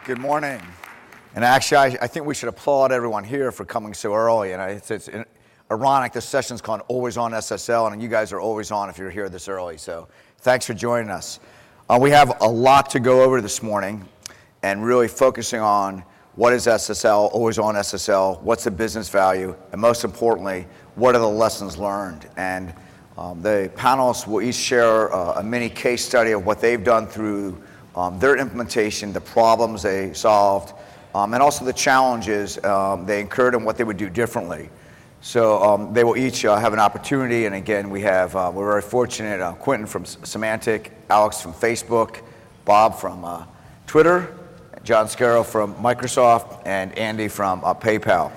Good morning. And actually, I think we should applaud everyone here for coming so early. And it's ironic, this session's called Always On SSL, and you guys are always on if you're here this early. So thanks for joining us. We have a lot to go over this morning and really focusing on what is SSL, Always On SSL, what's the business value, and most importantly, what are the lessons learned. And the panelists will each share a mini case study of what they've done through their implementation, the problems they solved, and also the challenges they incurred and what they would do differently. So they will each have an opportunity, and again, we're very fortunate, Quentin from Symantec, Alex from Facebook, Bob from Twitter, John Scarrow from Microsoft, and Andy from PayPal.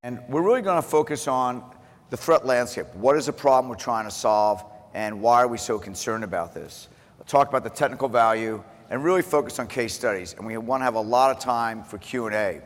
And we're really going to focus on the threat landscape. What is the problem we're trying to solve, and why are we so concerned about this? We'll talk about the technical value, and really focus on case studies. And we want to have a lot of time for Q&A.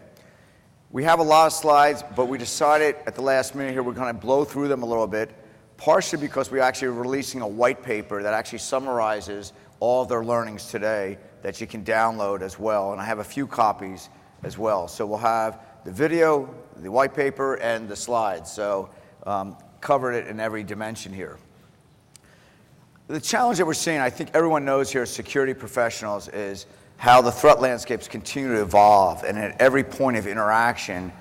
We have a lot of slides, but we decided at the last minute here we're going to blow through them a little bit, partially because we're actually releasing a white paper that actually summarizes all of their learnings today that you can download as well. And I have a few copies as well. So we'll have the video, the white paper, and the slides. So covered it in every dimension here. The challenge that we're seeing, I think everyone knows here as security professionals, is how the threat landscapes continue to evolve. And at every point of interaction,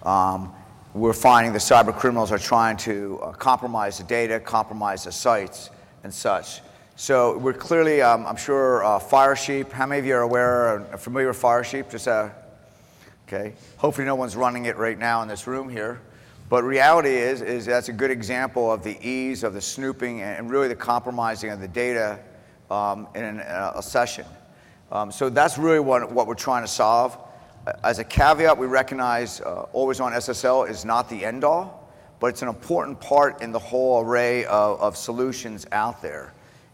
we're finding the cyber criminals are trying to compromise the data, compromise the sites, and such. So we're clearly, I'm sure, Firesheep. How many of you are aware or familiar with Firesheep? Just okay. Hopefully no one's running it right now in this room here. But reality is that's a good example of the ease of the snooping and really the compromising of the data in a session. So that's really what we're trying to solve. As a caveat, we recognize Always On SSL is not the end all, but it's an important part in the whole array of solutions out there.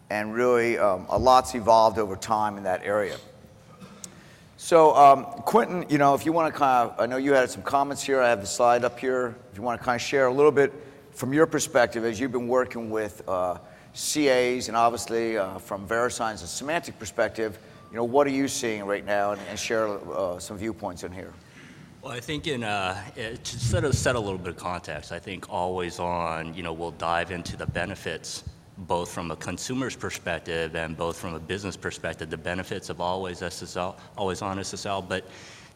And really, a lot's evolved over time in that area. So, Quentin, if you want to I know you had some comments here. I have the slide up here. If you want to share a little bit from your perspective as you've been working with CAs and obviously from VeriSign's and Symantec perspective, what are you seeing right now, and share some viewpoints in here. Well, I think to set a little bit of context, I think Always On, we'll dive into the benefits, both from a consumer's perspective and both from a business perspective, the benefits of Always On SSL. But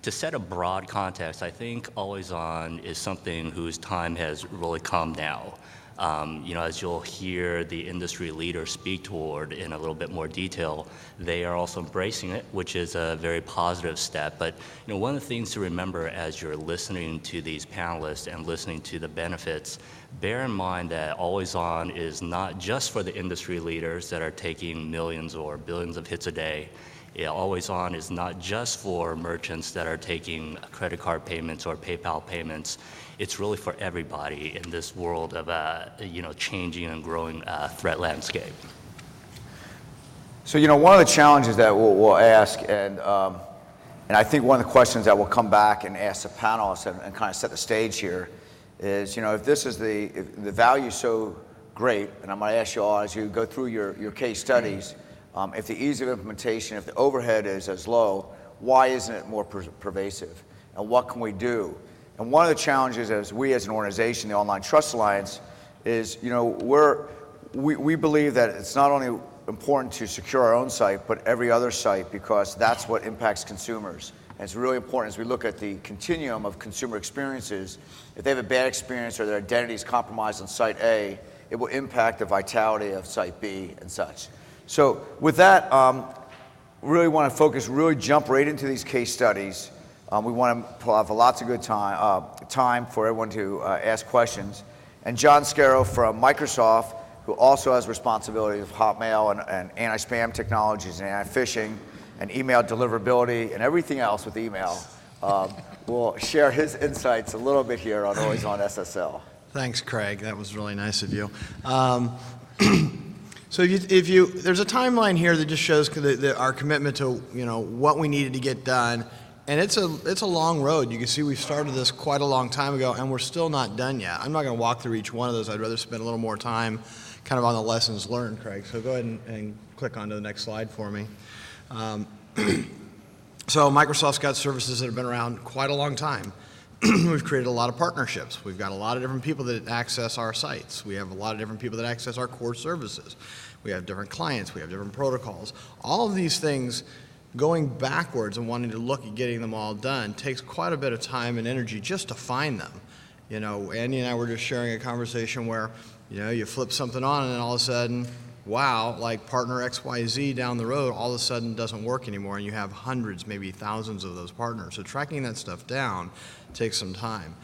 to set a broad context, I think Always On is something whose time has really come now. As you'll hear the industry leaders speak toward in a little bit more detail, they are also embracing it, which is a very positive step. But one of the things to remember as you're listening to these panelists and listening to the benefits, bear in mind that Always On is not just for the industry leaders that are taking millions or billions of hits a day. Always On is not just for merchants that are taking credit card payments or PayPal payments. It's really for everybody in this world of changing and growing threat landscape. So one of the challenges that we'll ask, and I think one of the questions that we'll come back and ask the panelists and set the stage here is, if this is if the value is so great, and I'm going to ask you all as you go through your case studies, if the ease of implementation, if the overhead is as low, why isn't it more pervasive? And what can we do? And one of the challenges as we as an organization, the Online Trust Alliance, is we believe that it's not only important to secure our own site, but every other site, because that's what impacts consumers. And it's really important as we look at the continuum of consumer experiences. If they have a bad experience or their identity is compromised on site A, it will impact the vitality of site B and such. So with that, really want to focus, really jump right into these case studies. We want to have lots of good time for everyone to ask questions. And John Scarrow from Microsoft, who also has responsibility of Hotmail and anti-spam technologies and anti-phishing and email deliverability and everything else with email, will share his insights a little bit here on Always On SSL. Thanks, Craig. That was really nice of you. So there's a timeline here that just shows our commitment to what we needed to get done, and it's a long road. You can see we started this quite a long time ago, and we're still not done yet. I'm not going to walk through each one of those. I'd rather spend a little more time on the lessons learned, Craig. So go ahead and click onto the next slide for me. So Microsoft's got services that have been around quite a long time. We've created a lot of partnerships. We've got a lot of different people that access our sites. We have a lot of different people that access our core services. We have different clients. We have different protocols. All of these things, going backwards and wanting to look at getting them all done, takes quite a bit of time and energy just to find them. You know, Andy and I were just sharing a conversation where, you know, you flip something on and then all of a sudden, wow, like partner XYZ down the road all of a sudden doesn't work anymore, and you have hundreds, maybe thousands of those partners. So tracking that stuff down takes some time.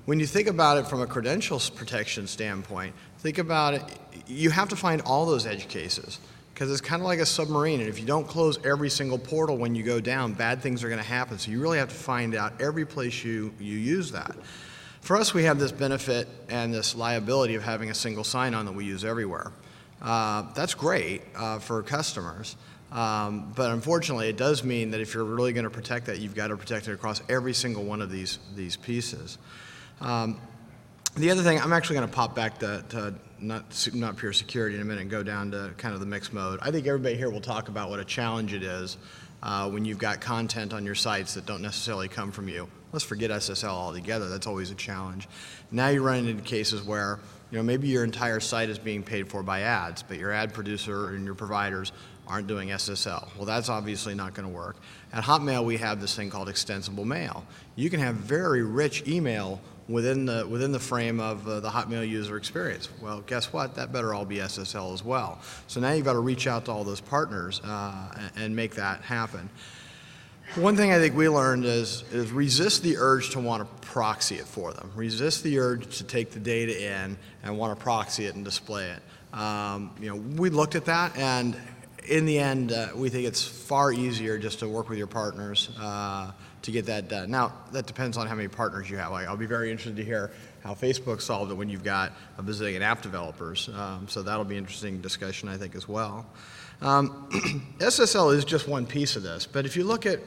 When you think about it from a credentials protection standpoint, think about it, you have to find all those edge cases, because it's kind of like a submarine, and if you don't close every single portal when you go down, bad things are going to happen. So you really have to find out every place you use that. For us, we have this benefit and this liability of having a single sign-on that we use everywhere. That's great for customers, but unfortunately it does mean that if you're really going to protect that, you've got to protect it across every single one of these pieces. The other thing, I'm actually going to pop back to not pure security in a minute and go down to kind of the mixed mode. I think everybody here will talk about what a challenge it is when you've got content on your sites that don't necessarily come from you. Let's forget SSL altogether. That's always a challenge. Now you're running into cases where, you know, maybe your entire site is being paid for by ads, but your ad producer and your providers aren't doing SSL. Well, that's obviously not going to work. At Hotmail, we have this thing called extensible mail. You can have very rich email within the frame of the Hotmail user experience. Well, guess what? That better all be SSL as well. So now you've got to reach out to all those partners and make that happen. One thing I think we learned is resist the urge to want to proxy it for them. Resist the urge to take the data in and want to proxy it and display it. You know, we looked at that, and in the end, we think it's far easier just to work with your partners to get that done. Now, that depends on how many partners you have. Like, I'll be very interested to hear how Facebook solved it when you've got a bazillion app developers. So that'll be an interesting discussion, I think, as well. SSL is just one piece of this, but if you look at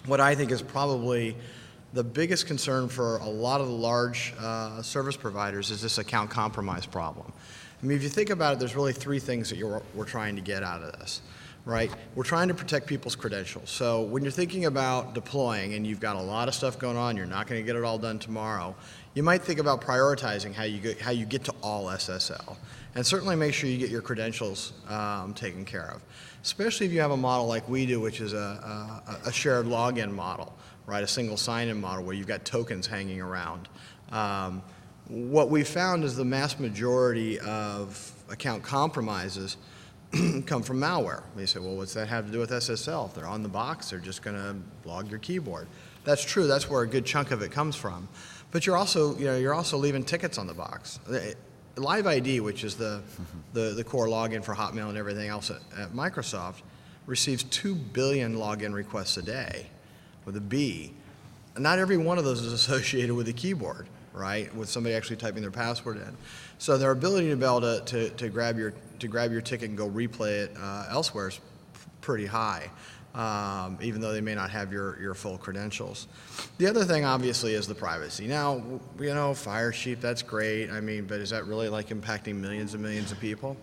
what I think is probably the biggest concern for a lot of the large service providers is this account compromise problem. I mean, if you think about it, there's really three things that we're trying to get out of this, right? We're trying to protect people's credentials. So when you're thinking about deploying and you've got a lot of stuff going on, you're not going to get it all done tomorrow, you might think about prioritizing how you get to all SSL. And certainly make sure you get your credentials taken care of, especially if you have a model like we do, which is a shared login model, right? A single sign-in model where you've got tokens hanging around. What we found is the mass majority of account compromises come from malware. You say, well, what's that have to do with SSL? If they're on the box, they're just going to log your keyboard. That's true. That's where a good chunk of it comes from. But you're also leaving tickets on the box. Live ID, which is the core login for Hotmail and everything else at Microsoft, receives 2 billion login requests a day with a B. And not every one of those is associated with a keyboard, right? With somebody actually typing their password in. So their ability to be able to grab your ticket and go replay it elsewhere is pretty high. Even though they may not have your full credentials. The other thing, obviously, is the privacy. Now, you know, Firesheep, that's great. I mean, but is that really like impacting millions and millions of people?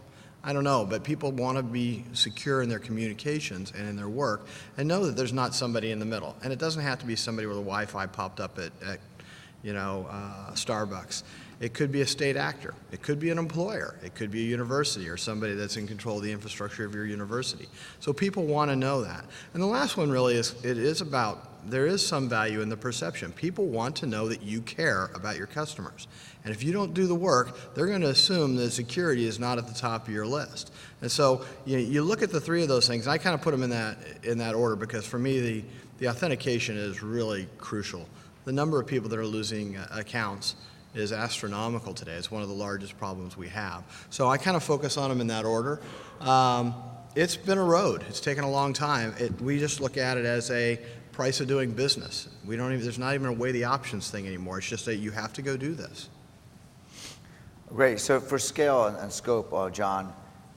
I don't know, but people want to be secure in their communications and in their work and know that there's not somebody in the middle. And it doesn't have to be somebody where the Wi-Fi popped up at Starbucks. It could be a state actor. It could be an employer. It could be a university or somebody that's in control of the infrastructure of your university. So people want to know that. And the last one really is, there is some value in the perception. People want to know that you care about your customers. And if you don't do the work, they're going to assume that security is not at the top of your list. And so you look at the three of those things, and I kind of put them in that order because for me the authentication is really crucial. The number of people that are losing accounts is astronomical today. It's one of the largest problems we have. So I kind of focus on them in that order. It's been a road. It's taken a long time. We just look at it as a price of doing business. There's not even a weigh the options thing anymore. It's just that you have to go do this. Great. So for scale and scope, John,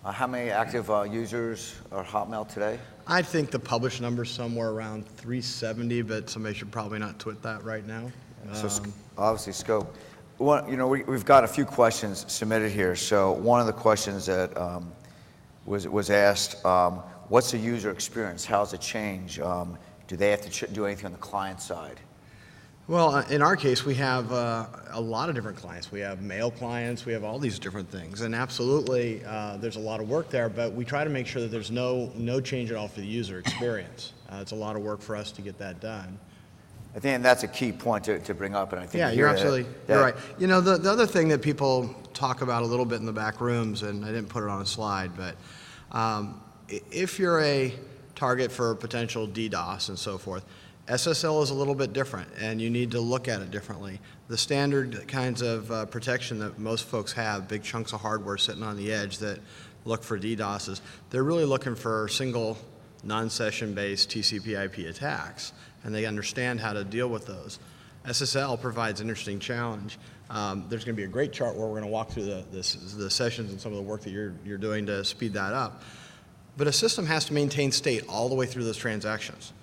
how many active users are Hotmail today? I think the published number's somewhere around 370, but somebody should probably not twit that right now. So obviously scope. We've got a few questions submitted here. So one of the questions that was asked, what's the user experience? How's it change? Do they have to do anything on the client side? Well, in our case, we have a lot of different clients. We have mail clients, we have all these different things. And absolutely, there's a lot of work there, but we try to make sure that there's no change at all for the user experience. It's a lot of work for us to get that done. I think that's a key point to bring up, and I think Yeah, you're absolutely you're right. You know, the other thing that people talk about a little bit in the back rooms, and I didn't put it on a slide, but if you're a target for potential DDoS and so forth, SSL is a little bit different, and you need to look at it differently. The standard kinds of protection that most folks have, big chunks of hardware sitting on the edge that look for DDoSes, they're really looking for single, non-session-based TCP/IP attacks, and they understand how to deal with those. SSL provides an interesting challenge. There's going to be a great chart where we're going to walk through the sessions and some of the work that you're doing to speed that up. But a system has to maintain state all the way through those transactions.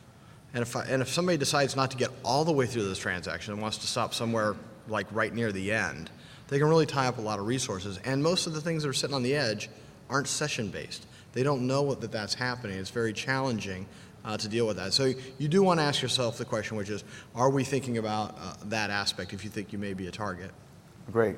And if somebody decides not to get all the way through this transaction and wants to stop somewhere like right near the end, they can really tie up a lot of resources. And most of the things that are sitting on the edge aren't session-based. They don't know that that's happening. It's very challenging to deal with that. So you do want to ask yourself the question, which is, are we thinking about that aspect if you think you may be a target? Great.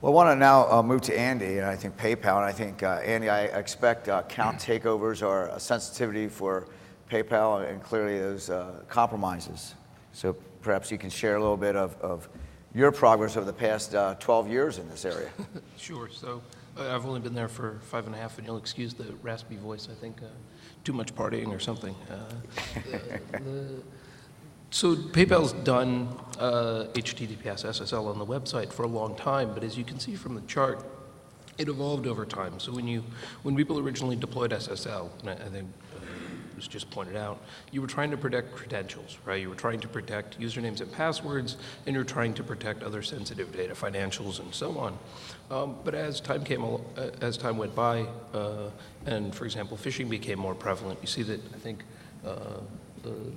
Well, I want to now move to Andy, and I think PayPal. And I think, Andy, I expect account takeovers are a sensitivity for PayPal, and clearly those compromises. So perhaps you can share a little bit of your progress over the past 12 years in this area. Sure. So I've only been there for 5.5, and you'll excuse the raspy voice. I think too much partying or something. So PayPal's done HTTPS SSL on the website for a long time, but as you can see from the chart, it evolved over time. So when people originally deployed SSL, and I think it was just pointed out, you were trying to protect credentials, right? You were trying to protect usernames and passwords, and you're trying to protect other sensitive data, financials, and so on. But as time went by, and for example, phishing became more prevalent, you see that I think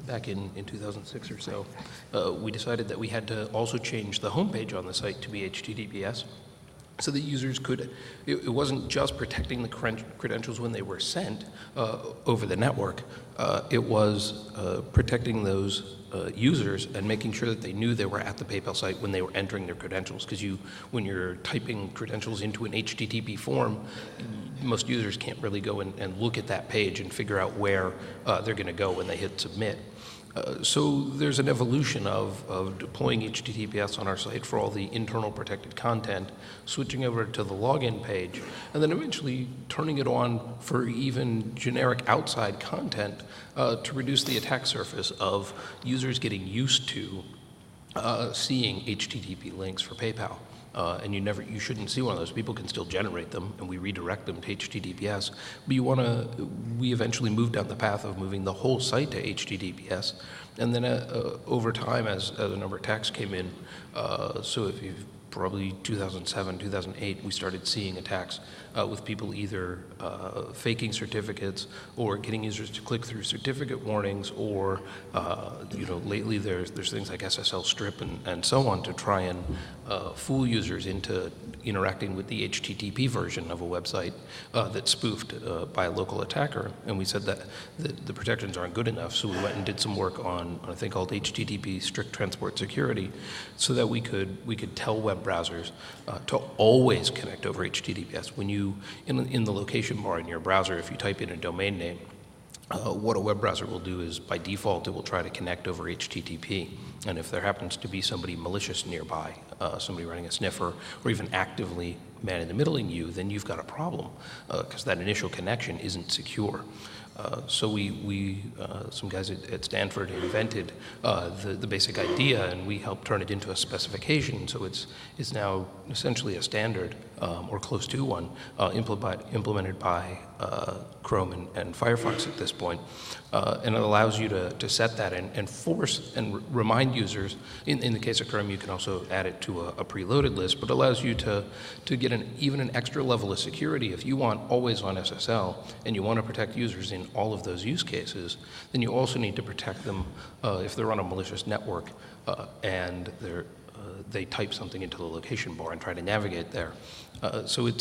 back in 2006 or so, we decided that we had to also change the homepage on the site to be HTTPS, so that users could, it wasn't just protecting the credentials when they were sent over the network, it was protecting those users and making sure that they knew they were at the PayPal site when they were entering their credentials. Because when you're typing credentials into an HTTP form, most users can't really go and look at that page and figure out where they're going to go when they hit submit. So there's an evolution of deploying HTTPS on our site for all the internal protected content, switching over to the login page, and then eventually turning it on for even generic outside content to reduce the attack surface of users getting used to seeing HTTP links for PayPal. And you shouldn't see one of those. People can still generate them, and we redirect them to HTTPS. But we eventually moved down the path of moving the whole site to HTTPS. And then over time, as a number of attacks came in, so if you've probably 2007, 2008, we started seeing attacks with people either faking certificates or getting users to click through certificate warnings, or lately there's things like SSL strip and so on to try and fool users into interacting with the HTTP version of a website that's spoofed by a local attacker. And we said that the protections aren't good enough, so we went and did some work on a thing called HTTP strict transport security, so that we could tell web browsers to always connect over HTTPS. When you in the location bar in your browser, if you type in a domain name, what a web browser will do is, by default, it will try to connect over HTTP. And if there happens to be somebody malicious nearby, somebody running a sniffer, or even actively man-in-the-middling you, then you've got a problem, because that initial connection isn't secure. So some guys at Stanford invented the basic idea, and we helped turn it into a specification. So it's now essentially a standard, or close to one, implemented by Chrome and Firefox at this point. And it allows you to set that and force and remind users. In the case of Chrome, you can also add it to a preloaded list, but allows you to get even an extra level of security. If you want always on SSL and you want to protect users in all of those use cases, then you also need to protect them if they're on a malicious network and they type something into the location bar and try to navigate there. So I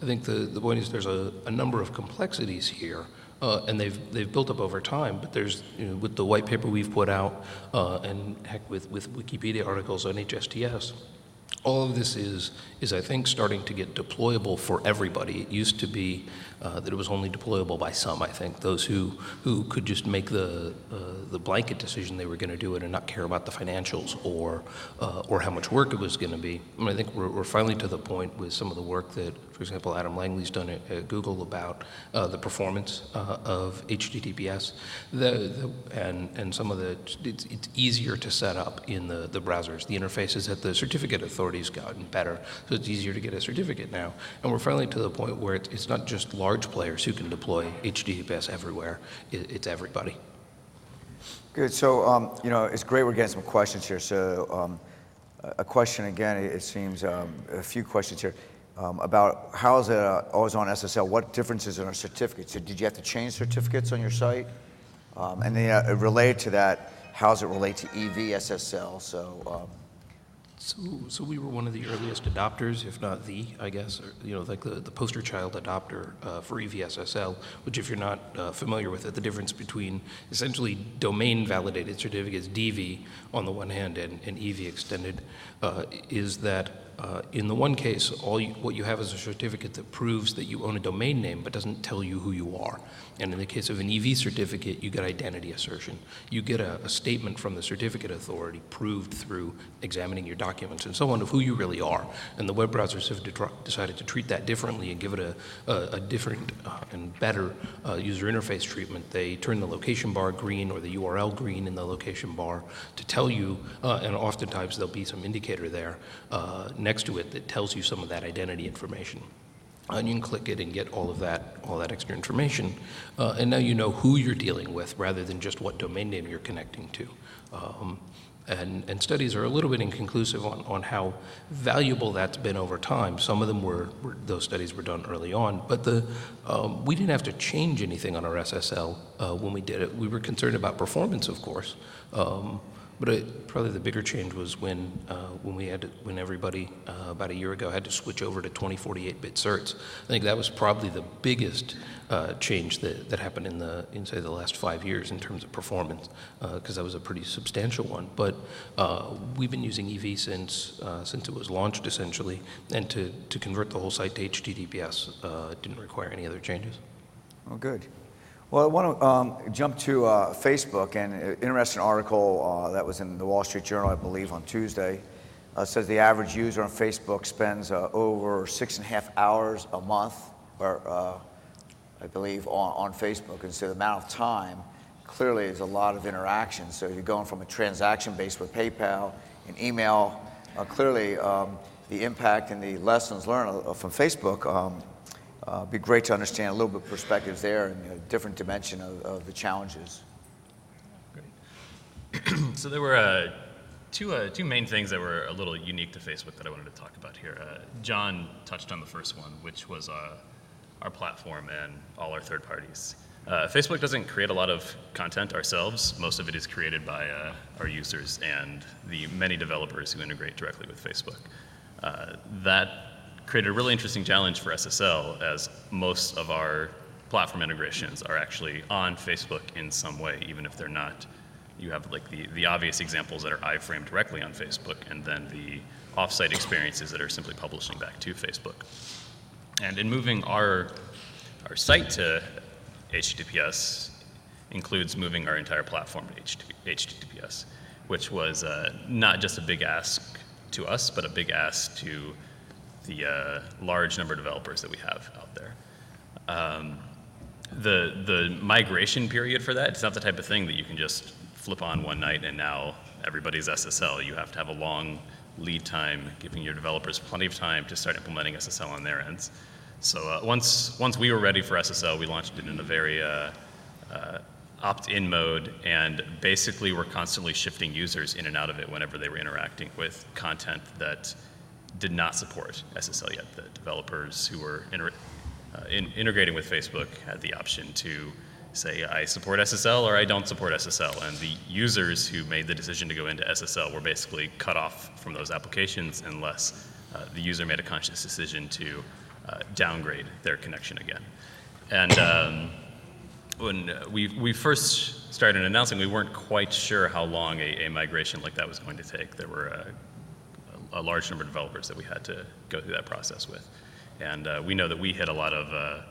think the point is there's a number of complexities here And they've built up over time, but there's, with the white paper we've put out, and heck, with Wikipedia articles on HSTS, all of this is I think starting to get deployable for everybody. It used to be that it was only deployable by some. I think those who could just make the blanket decision they were going to do it and not care about the financials or how much work it was going to be. I mean, I think we're finally to the point with some of the work that, for example, Adam Langley's done at Google about the performance of HTTPS, and some of it's easier to set up in the browsers. The interfaces at the certificate authorities gotten better, so it's easier to get a certificate now. And we're finally to the point where it's not just large players who can deploy HTTPS everywhere, it's everybody. Good. So, it's great we're getting some questions here. So, a question again, it seems, a few questions here about how is it always on SSL? What differences in our certificates? So did you have to change certificates on your site? And then related to that, how does it relate to EV-SSL? So we were one of the earliest adopters, if not the, I guess, or, like the poster child adopter for EV-SSL, which if you're not familiar with it, the difference between essentially domain-validated certificates, DV, on the one hand, and EV extended, is that in the one case, what you have is a certificate that proves that you own a domain name but doesn't tell you who you are. And in the case of an EV certificate, you get identity assertion. You get a statement from the certificate authority proved through examining your documents and so on of who you really are. And the web browsers have decided to treat that differently and give it a different and better user interface treatment. They turn the location bar green or the URL green in the location bar to tell you, and oftentimes there'll be some indicator there next to it that tells you some of that identity information. And you can click it and get all that extra information. And now you know who you're dealing with rather than just what domain name you're connecting to. And studies are a little bit inconclusive on how valuable that's been over time. Some of them those studies were done early on, but we didn't have to change anything on our SSL when we did it. We were concerned about performance, of course. But probably the bigger change was when everybody about a year ago had to switch over to 2048-bit certs. I think that was probably the biggest change that happened in say the last 5 years in terms of performance, because that was a pretty substantial one. But we've been using EV since it was launched essentially, and to convert the whole site to HTTPS didn't require any other changes. Oh, good. Well, I want to jump to Facebook, and an interesting article that was in the Wall Street Journal, I believe, on Tuesday, says the average user on Facebook spends over 6.5 hours a month, or I believe, on Facebook. And so the amount of time clearly is a lot of interaction. So you're going from a transaction base with PayPal and email. Clearly, the impact and the lessons learned from Facebook. Be great to understand a little bit of perspectives there and a different dimension of the challenges. Great. So there were two main things that were a little unique to Facebook that I wanted to talk about here. John touched on the first one, which was our platform and all our third parties. Facebook doesn't create a lot of content ourselves. Most of it is created by our users and the many developers who integrate directly with Facebook. That created a really interesting challenge for SSL, as most of our platform integrations are actually on Facebook in some way, even if they're not. You have like the obvious examples that are iframed directly on Facebook, and then the offsite experiences that are simply publishing back to Facebook. And in moving our site to HTTPS includes moving our entire platform to HTTPS, which was not just a big ask to us, but a big ask to the large number of developers that we have out there. The migration period for that, it's not the type of thing that you can just flip on one night and now everybody's SSL. You have to have a long lead time, giving your developers plenty of time to start implementing SSL on their ends. So once we were ready for SSL, we launched it in a very opt-in mode, and basically we're constantly shifting users in and out of it whenever they were interacting with content that did not support SSL yet. The developers who were integrating with Facebook had the option to say, I support SSL or I don't support SSL. And the users who made the decision to go into SSL were basically cut off from those applications unless the user made a conscious decision to downgrade their connection again. And when we first started announcing, we weren't quite sure how long a migration like that was going to take. There were a large number of developers that we had to go through that process with. And we know that we hit a lot of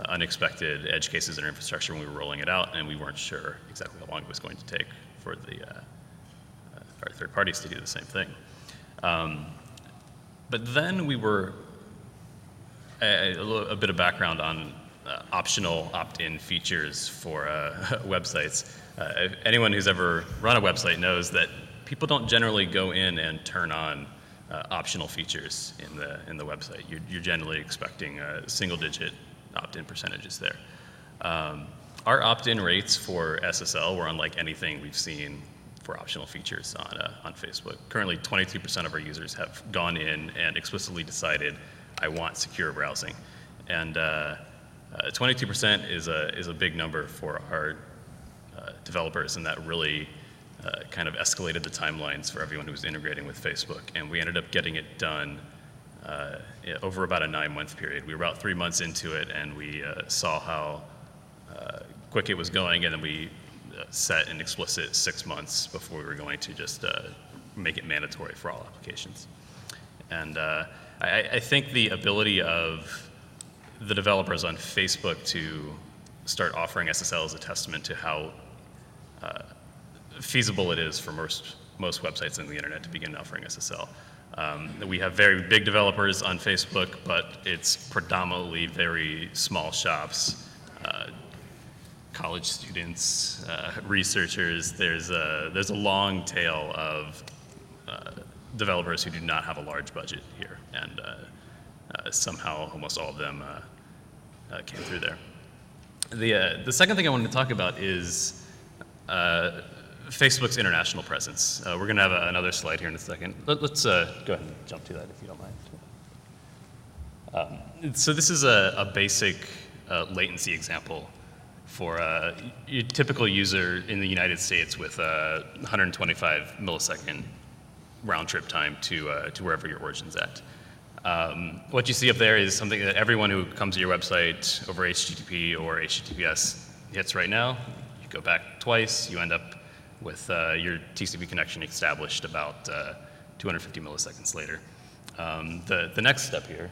unexpected edge cases in our infrastructure when we were rolling it out, and we weren't sure exactly how long it was going to take for our third parties to do the same thing. But then we were, a bit of background on optional opt-in features for websites. Anyone who's ever run a website knows that people don't generally go in and turn on optional features in the website. You're generally expecting single-digit opt-in percentages there. Our opt-in rates for SSL were unlike anything we've seen for optional features on Facebook. Currently, 22% of our users have gone in and explicitly decided, I want secure browsing. And 22% is a big number for our developers, and that really kind of escalated the timelines for everyone who was integrating with Facebook. And we ended up getting it done over about a 9-month period. We were about 3 months into it, and we saw how quick it was going, and then we set an explicit 6 months before we were going to just make it mandatory for all applications. And I think the ability of the developers on Facebook to start offering SSL is a testament to how feasible it is for most websites on the internet to begin offering SSL. We have very big developers on Facebook, but it's predominantly very small shops, college students, researchers. There's a long tail of developers who do not have a large budget here, and somehow almost all of them came through there. The second thing I wanted to talk about is Facebook's international presence. We're going to have another slide here in a second. Let's go ahead and jump to that if you don't mind. So this is a basic latency example for your typical user in the United States with 125 millisecond round trip time to wherever your origin's at. What you see up there is something that everyone who comes to your website over HTTP or HTTPS hits right now. You go back twice, you end up with your TCP connection established about 250 milliseconds later. The next step here,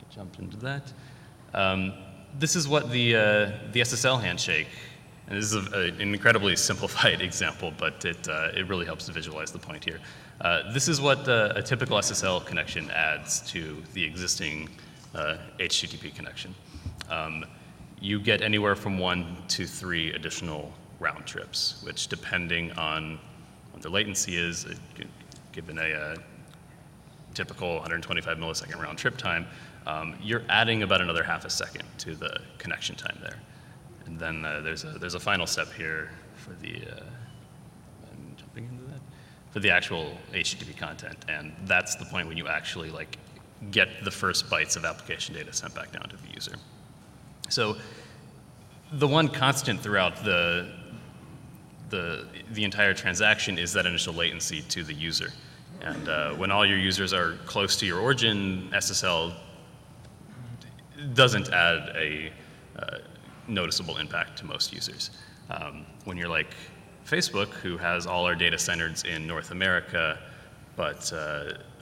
jump into that. This is what the SSL handshake, and this is an incredibly simplified example, but it really helps to visualize the point here. This is what a typical SSL connection adds to the existing HTTP connection. You get anywhere from 1 to 3 additional round trips, which depending on what the latency is, given a typical 125 millisecond round trip time, you're adding about another half a second to the connection time there. And then there's a final step here for the I'm jumping into that, for the actual HTTP content, and that's the point when you actually get the first bytes of application data sent back down to the user. So the one constant throughout the entire transaction is that initial latency to the user. And when all your users are close to your origin, SSL doesn't add a noticeable impact to most users. When you're like Facebook, who has all our data centers in North America, but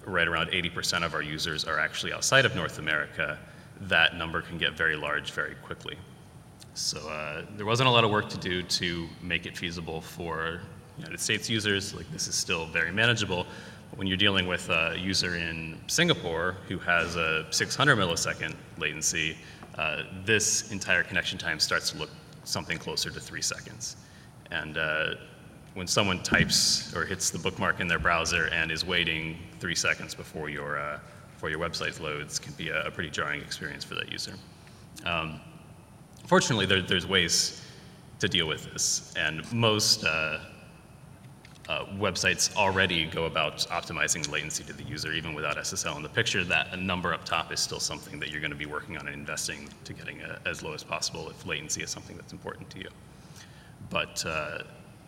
right around 80% of our users are actually outside of North America, that number can get very large very quickly. So there wasn't a lot of work to do to make it feasible for United States users. This is still very manageable. But when you're dealing with a user in Singapore who has a 600 millisecond latency, this entire connection time starts to look something closer to 3 seconds. And when someone types or hits the bookmark in their browser and is waiting 3 seconds before your website loads, can be a pretty jarring experience for that user. Fortunately, there's ways to deal with this, and most websites already go about optimizing latency to the user, even without SSL in the picture. That number up top is still something that you're going to be working on and investing to getting as low as possible if latency is something that's important to you. But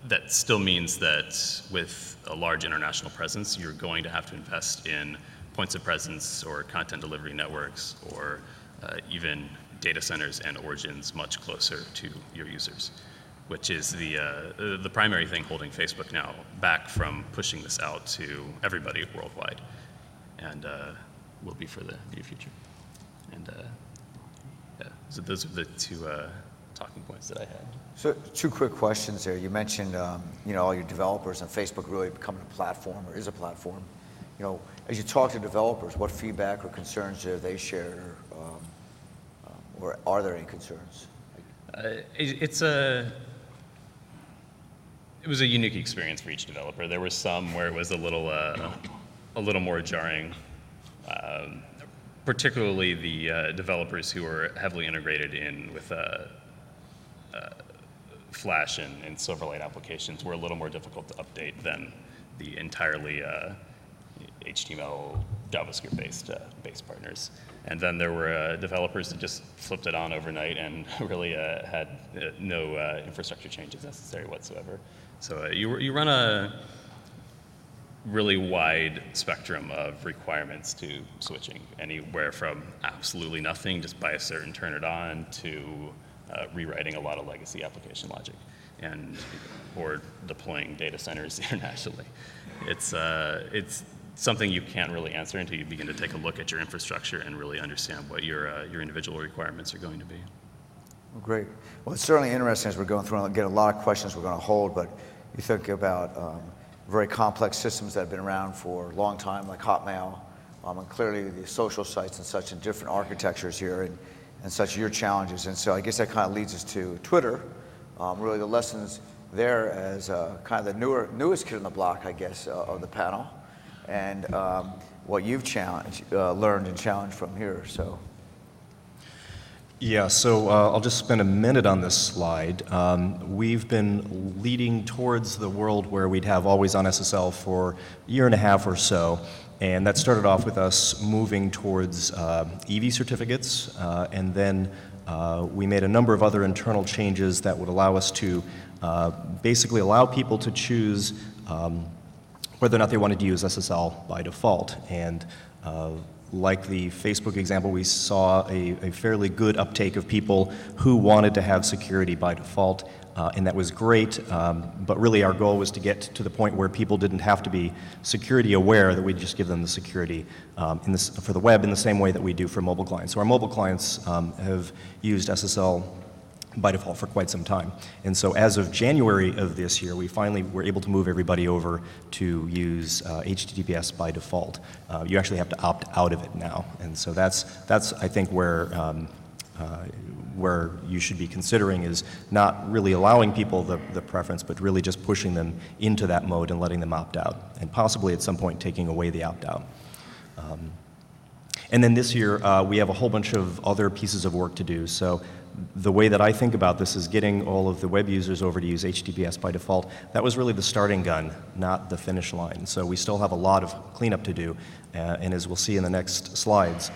that still means that with a large international presence, you're going to have to invest in points of presence or content delivery networks, or even data centers and origins much closer to your users, which is the primary thing holding Facebook now back from pushing this out to everybody worldwide, and will be for the near future. And yeah, so those are the two talking points that I had. So 2 quick questions there. You mentioned, all your developers and Facebook really becoming a platform or is a platform. As you talk to developers, what feedback or concerns have they shared, or are there any concerns? It was a unique experience for each developer. There were some where it was a little more jarring, particularly the developers who were heavily integrated in with Flash and Silverlight applications were a little more difficult to update than the entirely HTML, JavaScript-based partners. And then there were developers that just flipped it on overnight and really had no infrastructure changes necessary whatsoever. So you run a really wide spectrum of requirements to switching, anywhere from absolutely nothing, just buy a cert and turn it on, to rewriting a lot of legacy application logic, or deploying data centers internationally. It's something you can't really answer until you begin to take a look at your infrastructure and really understand what your individual requirements are going to be. Well, great. Well, it's certainly interesting as we're going through and get a lot of questions we're going to hold, but you think about very complex systems that have been around for a long time, like Hotmail, and clearly the social sites and such, and different architectures here, and such your challenges. And so I guess that kind of leads us to Twitter, really the lessons there as kind of the newest kid on the block, I guess, of the panel, and what you've learned and challenged from here. So. Yeah, so I'll just spend a minute on this slide. We've been leading towards the world where we'd have always-on SSL for a year and a half or so, and that started off with us moving towards EV certificates, and then we made a number of other internal changes that would allow us to basically allow people to choose whether or not they wanted to use SSL by default. And like the Facebook example, we saw a fairly good uptake of people who wanted to have security by default, and that was great, but really our goal was to get to the point where people didn't have to be security aware, that we'd just give them the security for the web in the same way that we do for mobile clients. So our mobile clients have used SSL by default for quite some time. And so as of January of this year, we finally were able to move everybody over to use HTTPS by default. You actually have to opt out of it now. And so that's I think, where you should be considering, is not really allowing people the preference, but really just pushing them into that mode and letting them opt out, and possibly at some point taking away the opt-out. And then this year, we have a whole bunch of other pieces of work to do. So the way that I think about this is getting all of the web users over to use HTTPS by default. That was really the starting gun, not the finish line. So we still have a lot of cleanup to do, and as we'll see in the next slides,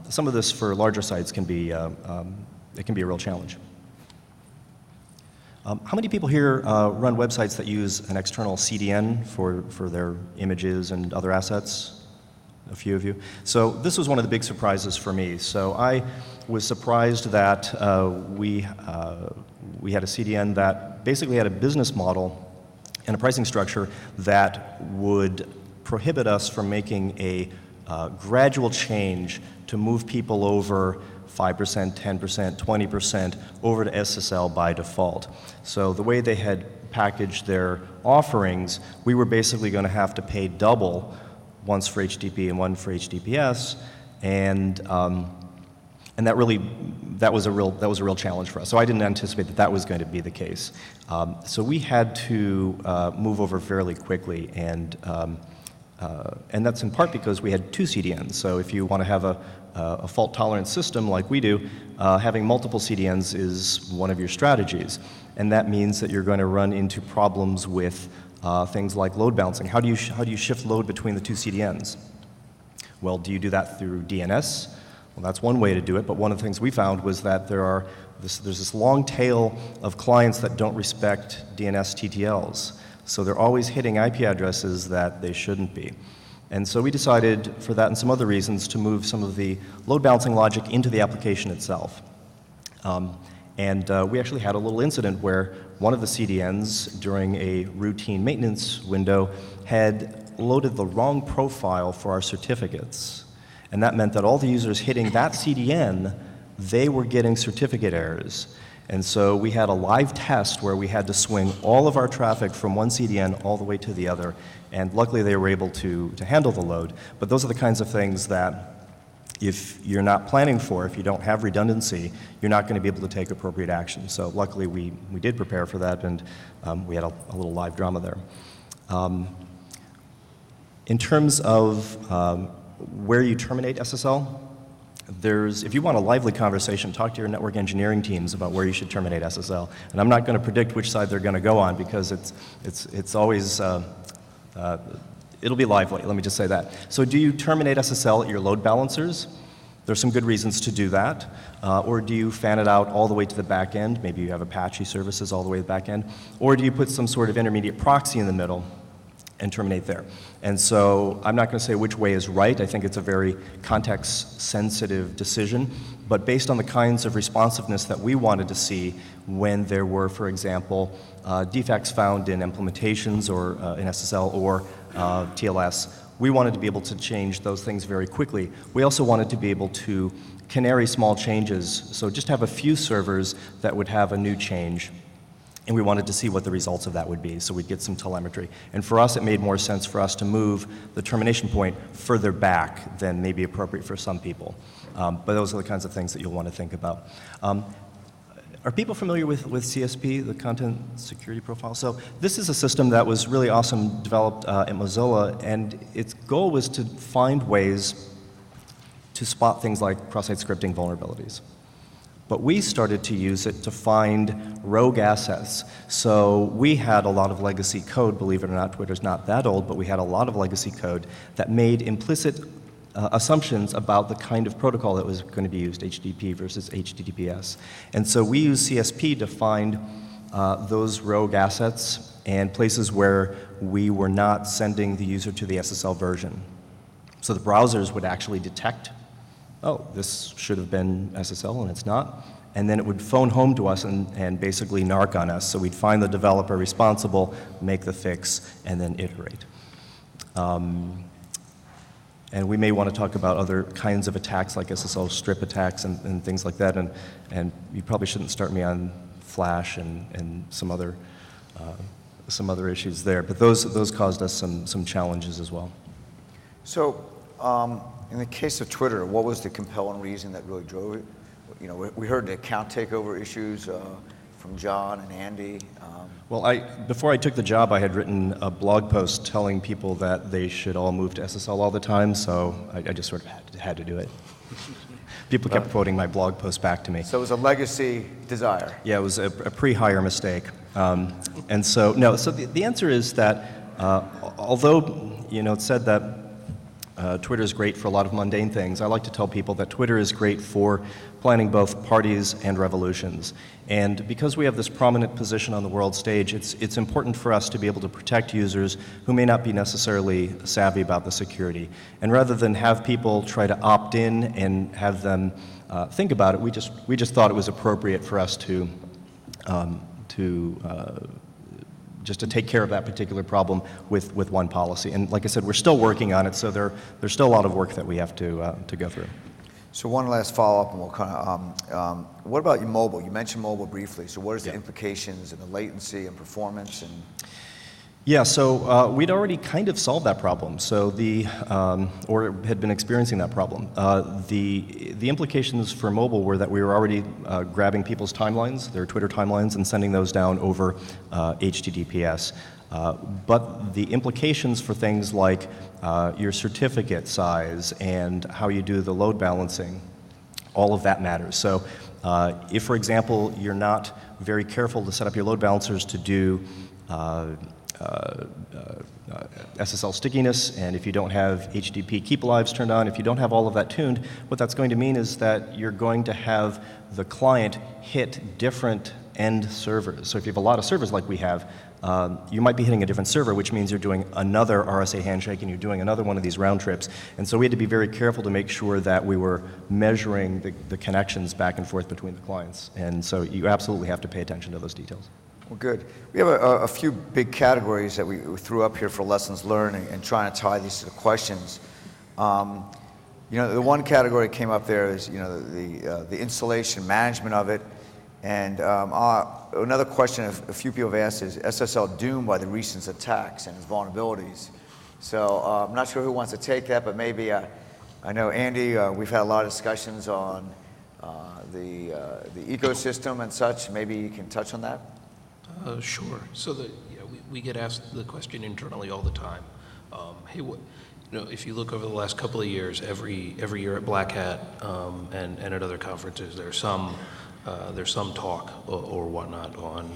some of this for larger sites can be it can be a real challenge. How many people here run websites that use an external CDN for their images and other assets? A few of you. So this was one of the big surprises for me. So I was surprised that we had a CDN that basically had a business model and a pricing structure that would prohibit us from making a gradual change to move people over 5%, 10%, 20% over to SSL by default. So the way they had packaged their offerings, we were basically going to have to pay double, once for HTTP and one for HTTPS, and that was a real challenge for us. So I didn't anticipate that was going to be the case. So we had to move over fairly quickly, and that's in part because we had 2 CDNs. So if you want to have a fault-tolerant system like we do, having multiple CDNs is one of your strategies, and that means that you're going to run into problems with things like load balancing. How do you shift load between the 2 CDNs? Well, do you do that through DNS? Well, that's one way to do it, but one of the things we found was that there's this long tail of clients that don't respect DNS TTLs. So they're always hitting IP addresses that they shouldn't be. And so we decided, for that and some other reasons, to move some of the load balancing logic into the application itself. We actually had a little incident where one of the CDNs during a routine maintenance window had loaded the wrong profile for our certificates. And that meant that all the users hitting that CDN, they were getting certificate errors. And so we had a live test where we had to swing all of our traffic from one CDN all the way to the other. And luckily they were able to handle the load. But those are the kinds of things that if you're not planning for, if you don't have redundancy, you're not going to be able to take appropriate action. So luckily we did prepare for that, and we had a little live drama there. In terms of where you terminate SSL, if you want a lively conversation, talk to your network engineering teams about where you should terminate SSL. And I'm not going to predict which side they're going to go on, because it's always, it'll be lively, let me just say that. So do you terminate SSL at your load balancers? There's some good reasons to do that. Or do you fan it out all the way to the back end? Maybe you have Apache services all the way to the back end. Or do you put some sort of intermediate proxy in the middle and terminate there? And so I'm not going to say which way is right. I think it's a very context-sensitive decision. But based on the kinds of responsiveness that we wanted to see when there were, for example, defects found in implementations or in SSL or TLS, we wanted to be able to change those things very quickly. We also wanted to be able to canary small changes, so just have a few servers that would have a new change. And we wanted to see what the results of that would be, so we'd get some telemetry. And for us, it made more sense for us to move the termination point further back than may be appropriate for some people. But those are the kinds of things that you'll want to think about. Are people familiar with CSP, the Content Security Profile? So this is a system that was really awesome, developed at Mozilla, and its goal was to find ways to spot things like cross-site scripting vulnerabilities. But we started to use it to find rogue assets. So we had a lot of legacy code, believe it or not. Twitter's not that old, but we had a lot of legacy code that made implicit assumptions about the kind of protocol that was going to be used, HTTP versus HTTPS. And so we use CSP to find those rogue assets and places where we were not sending the user to the SSL version. So the browsers would actually detect, oh, this should have been SSL and it's not. And then it would phone home to us and basically narc on us. So we'd find the developer responsible, make the fix, and then iterate. And we may want to talk about other kinds of attacks like SSL strip attacks and things like that. And you probably shouldn't start me on Flash and some other issues there. But those caused us some challenges as well. So in the case of Twitter, what was the compelling reason that really drove it? You know, we heard the account takeover issues from John and Andy. Well, before I took the job, I had written a blog post telling people that they should all move to SSL all the time, so I just sort of had to do it. People kept quoting my blog post back to me. So it was a legacy desire. Yeah, it was a pre-hire mistake. And so, no, so the answer is that although, you know, it's said that Twitter is great for a lot of mundane things, I like to tell people that Twitter is great for planning both parties and revolutions. And because we have this prominent position on the world stage, it's important for us to be able to protect users who may not be necessarily savvy about the security. And rather than have people try to opt in and have them think about it, we just thought it was appropriate for us to take care of that particular problem with one policy. And like I said, we're still working on it, so there's still a lot of work that we have to go through. So one last follow-up, and we'll kind of, what about your mobile? You mentioned mobile briefly, so what is the implications and the latency and performance? And Yeah, so we'd already kind of solved that problem, so or had been experiencing that problem. The implications for mobile were that we were already grabbing people's timelines, their Twitter timelines, and sending those down over HTTPS. But the implications for things like your certificate size and how you do the load balancing, all of that matters. So if, for example, you're not very careful to set up your load balancers to do SSL stickiness, and if you don't have HTTP keep alives turned on, if you don't have all of that tuned, what that's going to mean is that you're going to have the client hit different end servers. So if you have a lot of servers like we have, you might be hitting a different server, which means you're doing another RSA handshake and you're doing another one of these round trips. And so we had to be very careful to make sure that we were measuring the connections back and forth between the clients. And so you absolutely have to pay attention to those details. Well, good. We have a few big categories that we threw up here for lessons learned and trying to tie these to the questions. The one category that came up there is, the installation management of it. And another question a few people have asked is SSL doomed by the recent attacks and its vulnerabilities? So I'm not sure who wants to take that, but maybe I know Andy. We've had a lot of discussions on the ecosystem and such. Maybe you can touch on that. Sure. So we get asked the question internally all the time. Hey, if you look over the last couple of years, every year at Black Hat and at other conferences, there's some talk or whatnot on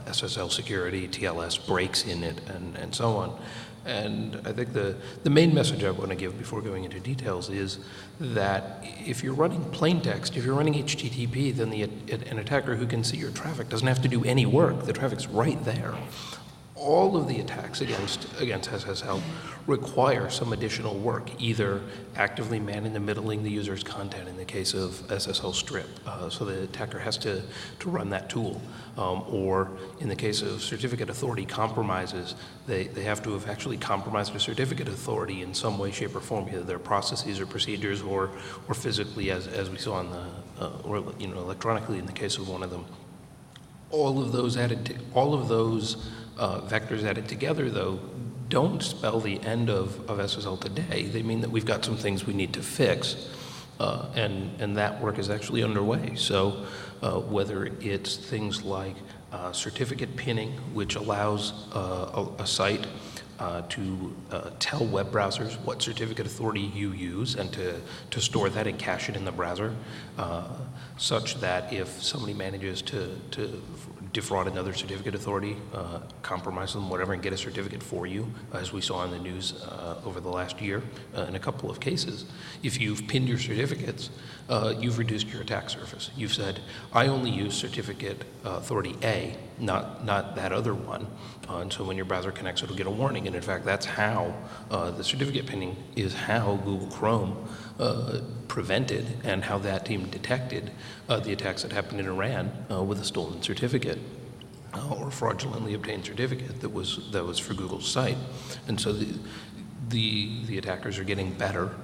SSL security, TLS breaks in it, and so on. And I think the main message I want to give before going into details is that if you're running plain text, if you're running HTTP, then an attacker who can see your traffic doesn't have to do any work. The traffic's right there. All of the attacks against SSL require some additional work, either actively manning and middling the user's content in the case of SSL strip, so the attacker has to run that tool, or in the case of certificate authority compromises, they have to have actually compromised a certificate authority in some way, shape, or form, either their processes or procedures, or physically, as we saw in or electronically in the case of one of them. All of those vectors added together, though, don't spell the end of SSL today. They mean that we've got some things we need to fix, and that work is actually underway. So whether it's things like certificate pinning, which allows a site to tell web browsers what certificate authority you use and to store that and cache it in the browser, such that if somebody manages to defraud another certificate authority, compromise them, whatever, and get a certificate for you, as we saw in the news over the last year in a couple of cases. If you've pinned your certificates, you've reduced your attack surface. You've said, I only use certificate authority A, not that other one. And so when your browser connects, it'll get a warning. And in fact, that's how the certificate pinning is how Google Chrome prevented and how that team detected the attacks that happened in Iran with a stolen certificate or fraudulently obtained certificate that was for Google's site. And so the attackers are getting better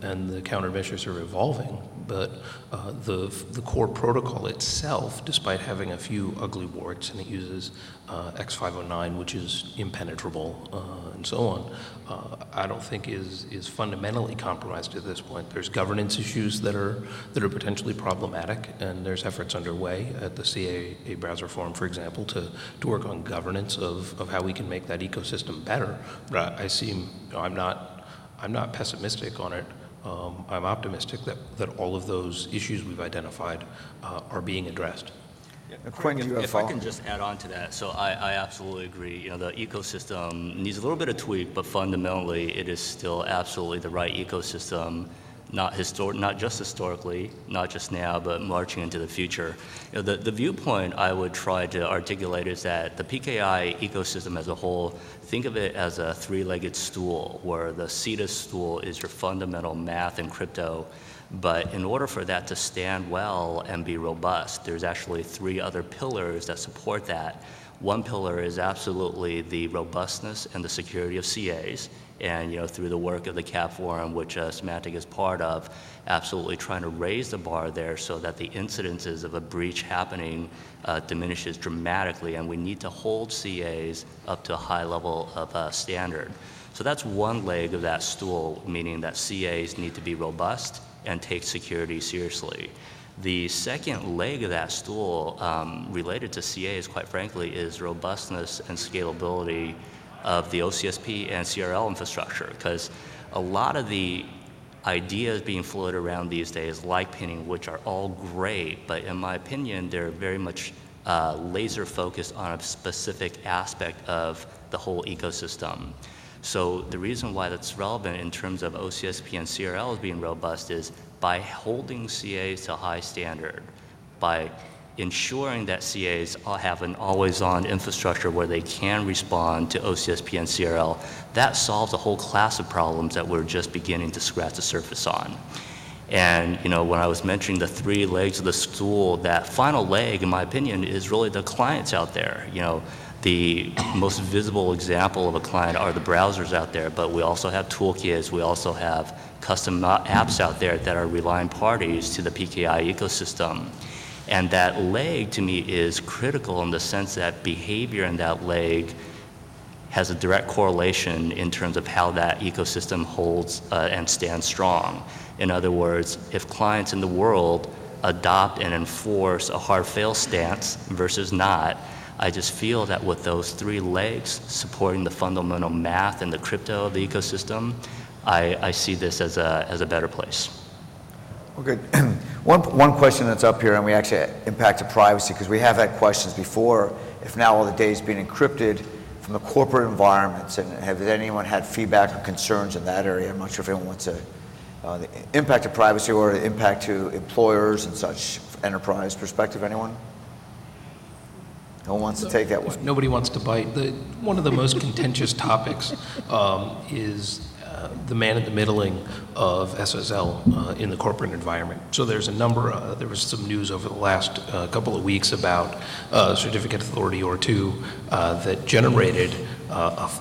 and the countermeasures are evolving, but the core protocol itself, despite having a few ugly warts, and it uses X509, which is impenetrable, and so on, I don't think is fundamentally compromised at this point. There's governance issues that are potentially problematic, and there's efforts underway at the CAA Browser Forum, for example, to work on governance of how we can make that ecosystem better. But I'm not pessimistic on it. I'm optimistic that all of those issues we've identified are being addressed. Quinn, you have If I can just add on to that, so I absolutely agree. The ecosystem needs a little bit of tweak, but fundamentally it is still absolutely the right ecosystem, not just historically, not just now, but marching into the future. The viewpoint I would try to articulate is that the PKI ecosystem as a whole, think of it as a three-legged stool, where the seat of stool is your fundamental math and crypto. But in order for that to stand well and be robust, there's actually three other pillars that support that. One pillar is absolutely the robustness and the security of CAs. And through the work of the CAP Forum, which Symantec is part of, absolutely trying to raise the bar there so that the incidences of a breach happening diminishes dramatically, and we need to hold CAs up to a high level of standard. So that's one leg of that stool, meaning that CAs need to be robust and take security seriously. The second leg of that stool related to CAs, quite frankly, is robustness and scalability of the OCSP and CRL infrastructure, because a lot of the ideas being floated around these days, like pinning, which are all great, but in my opinion, they're very much laser focused on a specific aspect of the whole ecosystem. So the reason why that's relevant in terms of OCSP and CRL as being robust is by holding CAs to high standard, by ensuring that CAs have an always-on infrastructure where they can respond to OCSP and CRL, that solves a whole class of problems that we're just beginning to scratch the surface on. And when I was mentioning the 3 legs of the stool, that final leg, in my opinion, is really the clients out there. The most visible example of a client are the browsers out there, but we also have toolkits, we also have custom apps out there that are relying parties to the PKI ecosystem. And that leg, to me, is critical in the sense that behavior in that leg has a direct correlation in terms of how that ecosystem holds and stands strong. In other words, if clients in the world adopt and enforce a hard fail stance versus not, I just feel that with those 3 legs supporting the fundamental math and the crypto of the ecosystem, I see this as a better place. Well, good. One question that's up here, and we actually impacted privacy, because we have had questions before, if now all the data is being encrypted from the corporate environments, and have anyone had feedback or concerns in that area? I'm not sure if anyone wants to, the impact of privacy or the impact to employers and such, enterprise perspective, anyone? No one wants to take that one. If nobody wants to bite, one of the most contentious topics is the man-in-the-middling of SSL in the corporate environment. So there's a number, there was some news over the last couple of weeks about a certificate authority or 2 that generated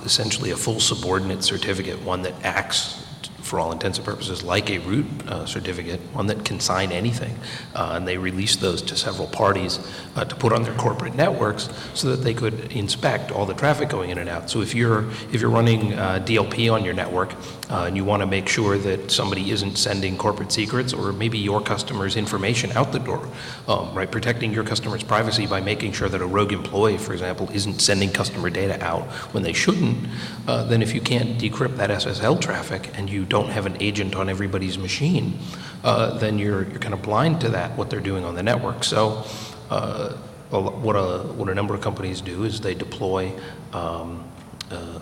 essentially a full subordinate certificate, one that acts for all intents and purposes like a root certificate, one that can sign anything. And they released those to several parties to put on their corporate networks so that they could inspect all the traffic going in and out. So if you're running DLP on your network and you want to make sure that somebody isn't sending corporate secrets or maybe your customer's information out the door, right, protecting your customer's privacy by making sure that a rogue employee, for example, isn't sending customer data out when they shouldn't, then if you can't decrypt that SSL traffic and you don't have an agent on everybody's machine, then you're kind of blind to that, what they're doing on the network. So what a number of companies do is they deploy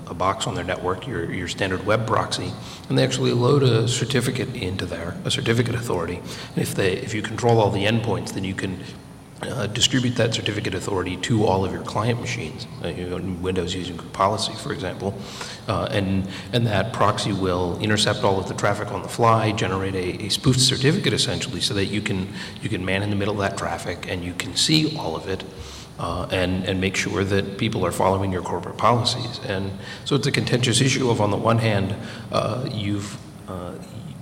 a box on their network, your standard web proxy, and they actually load a certificate into there, a certificate authority. And if you control all the endpoints, then you can distribute that certificate authority to all of your client machines, Windows using group policy, for example, and that proxy will intercept all of the traffic on the fly, generate a spoofed certificate essentially, so that you can man in the middle of that traffic and you can see all of it. And make sure that people are following your corporate policies. And so it's a contentious issue of, on the one hand,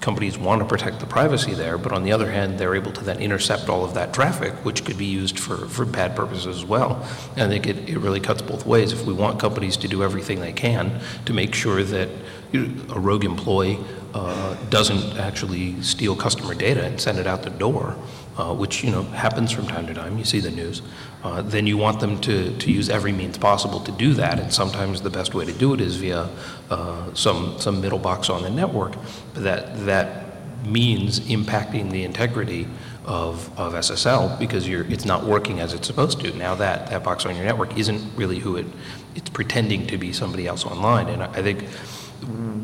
companies want to protect the privacy there, but on the other hand, they're able to then intercept all of that traffic, which could be used for bad purposes as well. And I think it really cuts both ways. If we want companies to do everything they can to make sure that a rogue employee doesn't actually steal customer data and send it out the door, which happens from time to time, you see the news, then you want them to use every means possible to do that, and sometimes the best way to do it is via some middle box on the network. But that means impacting the integrity of SSL because it's not working as it's supposed to. Now that box on your network isn't really who it's pretending to be somebody else online. And I think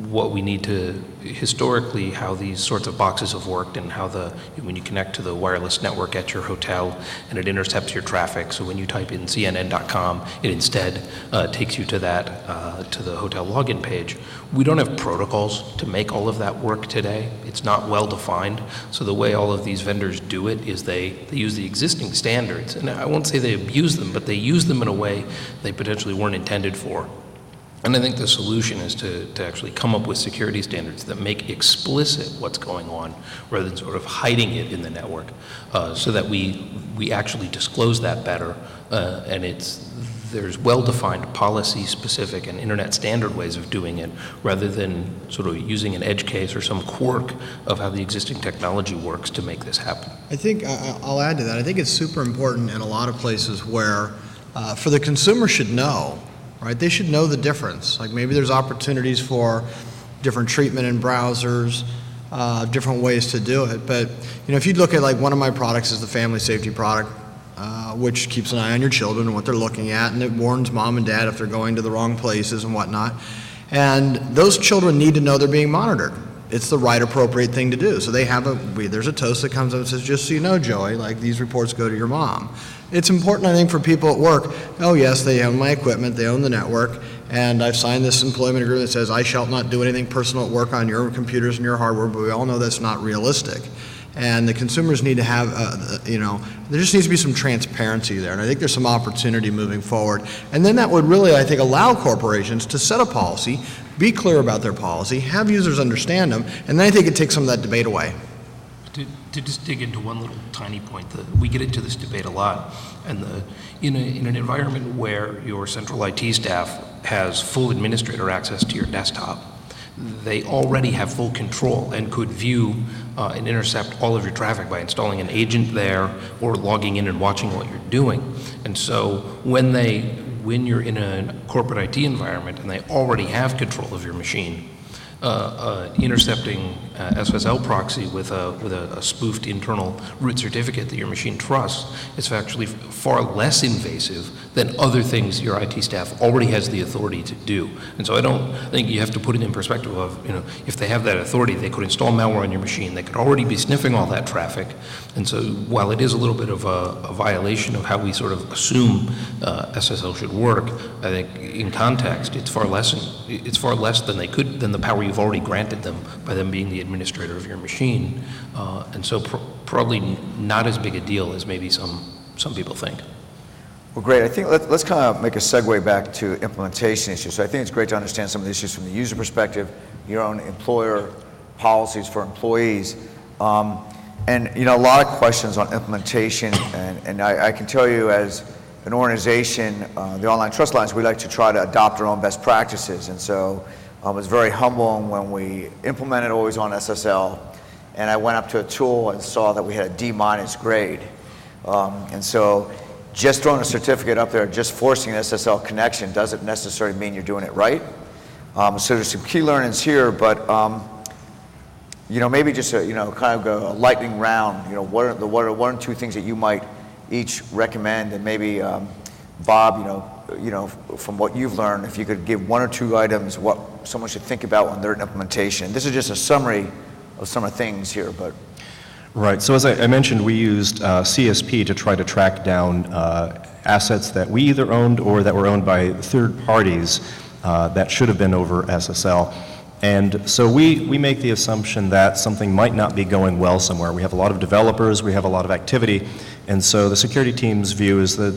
what we need to, historically, how these sorts of boxes have worked and how when you connect to the wireless network at your hotel and it intercepts your traffic, so when you type in CNN.com, it instead takes you to to the hotel login page. We don't have protocols to make all of that work today. It's not well defined. So the way all of these vendors do it is they use the existing standards, and I won't say they abuse them, but they use them in a way they potentially weren't intended for. And I think the solution is to actually come up with security standards that make explicit what's going on rather than sort of hiding it in the network, so that we actually disclose that better, and there's well-defined policy-specific and internet standard ways of doing it rather than sort of using an edge case or some quirk of how the existing technology works to make this happen. I think I'll add to that. I think it's super important in a lot of places where for the consumer should know. Right? They should know the difference. Like maybe there's opportunities for different treatment in browsers, different ways to do it. But if you look at like one of my products is the family safety product, which keeps an eye on your children and what they're looking at, and it warns mom and dad if they're going to the wrong places and whatnot. And those children need to know they're being monitored. it's the right appropriate thing to do. So they have there's a toast that comes up and says, just so you know, Joey, like these reports go to your mom. It's important, I think, for people at work, oh yes, they own my equipment, they own the network, and I've signed this employment agreement that says I shall not do anything personal at work on your computers and your hardware, but we all know that's not realistic. And the consumers need to have, there just needs to be some transparency there. And I think there's some opportunity moving forward. And then that would really, I think, allow corporations to set a policy, be clear about their policy, have users understand them, and then I think it takes some of that debate away. To just dig into one little tiny point, we get into this debate a lot, and in an environment where your central IT staff has full administrator access to your desktop, they already have full control and could view and intercept all of your traffic by installing an agent there or logging in and watching what you're doing. And so when you're in a corporate IT environment and they already have control of your machine, intercepting SSL proxy with a spoofed internal root certificate that your machine trusts is actually far less invasive than other things your IT staff already has the authority to do. And so I think you have to put it in perspective of, if they have that authority, they could install malware on your machine. They could already be sniffing all that traffic. And so while it is a little bit of a violation of how we sort of assume SSL should work, I think in context, it's far less than the power you've already granted them by them being the administrator of your machine. And so probably not as big a deal as maybe some people think. Well, great. I think let's kind of make a segue back to implementation issues. So I think it's great to understand some of the issues from the user perspective, your own employer policies for employees, and a lot of questions on implementation. And I can tell you, as an organization, the Online Trust Alliance, we like to try to adopt our own best practices. And so it was very humbling when we implemented Always On SSL, and I went up to a tool and saw that we had a D- grade. And so just throwing a certificate up there, just forcing an SSL connection doesn't necessarily mean you're doing it right. So there's some key learnings here, but maybe just kind of a lightning round. What are one or two things that you might each recommend, and maybe Bob, from what you've learned, if you could give one or two items what someone should think about when they're in implementation. This is just a summary of some of the things here, but. Right, so as I mentioned, we used CSP to try to track down assets that we either owned or that were owned by third parties that should have been over SSL. And so we make the assumption that something might not be going well somewhere. We have a lot of developers, we have a lot of activity, and so the security team's view is that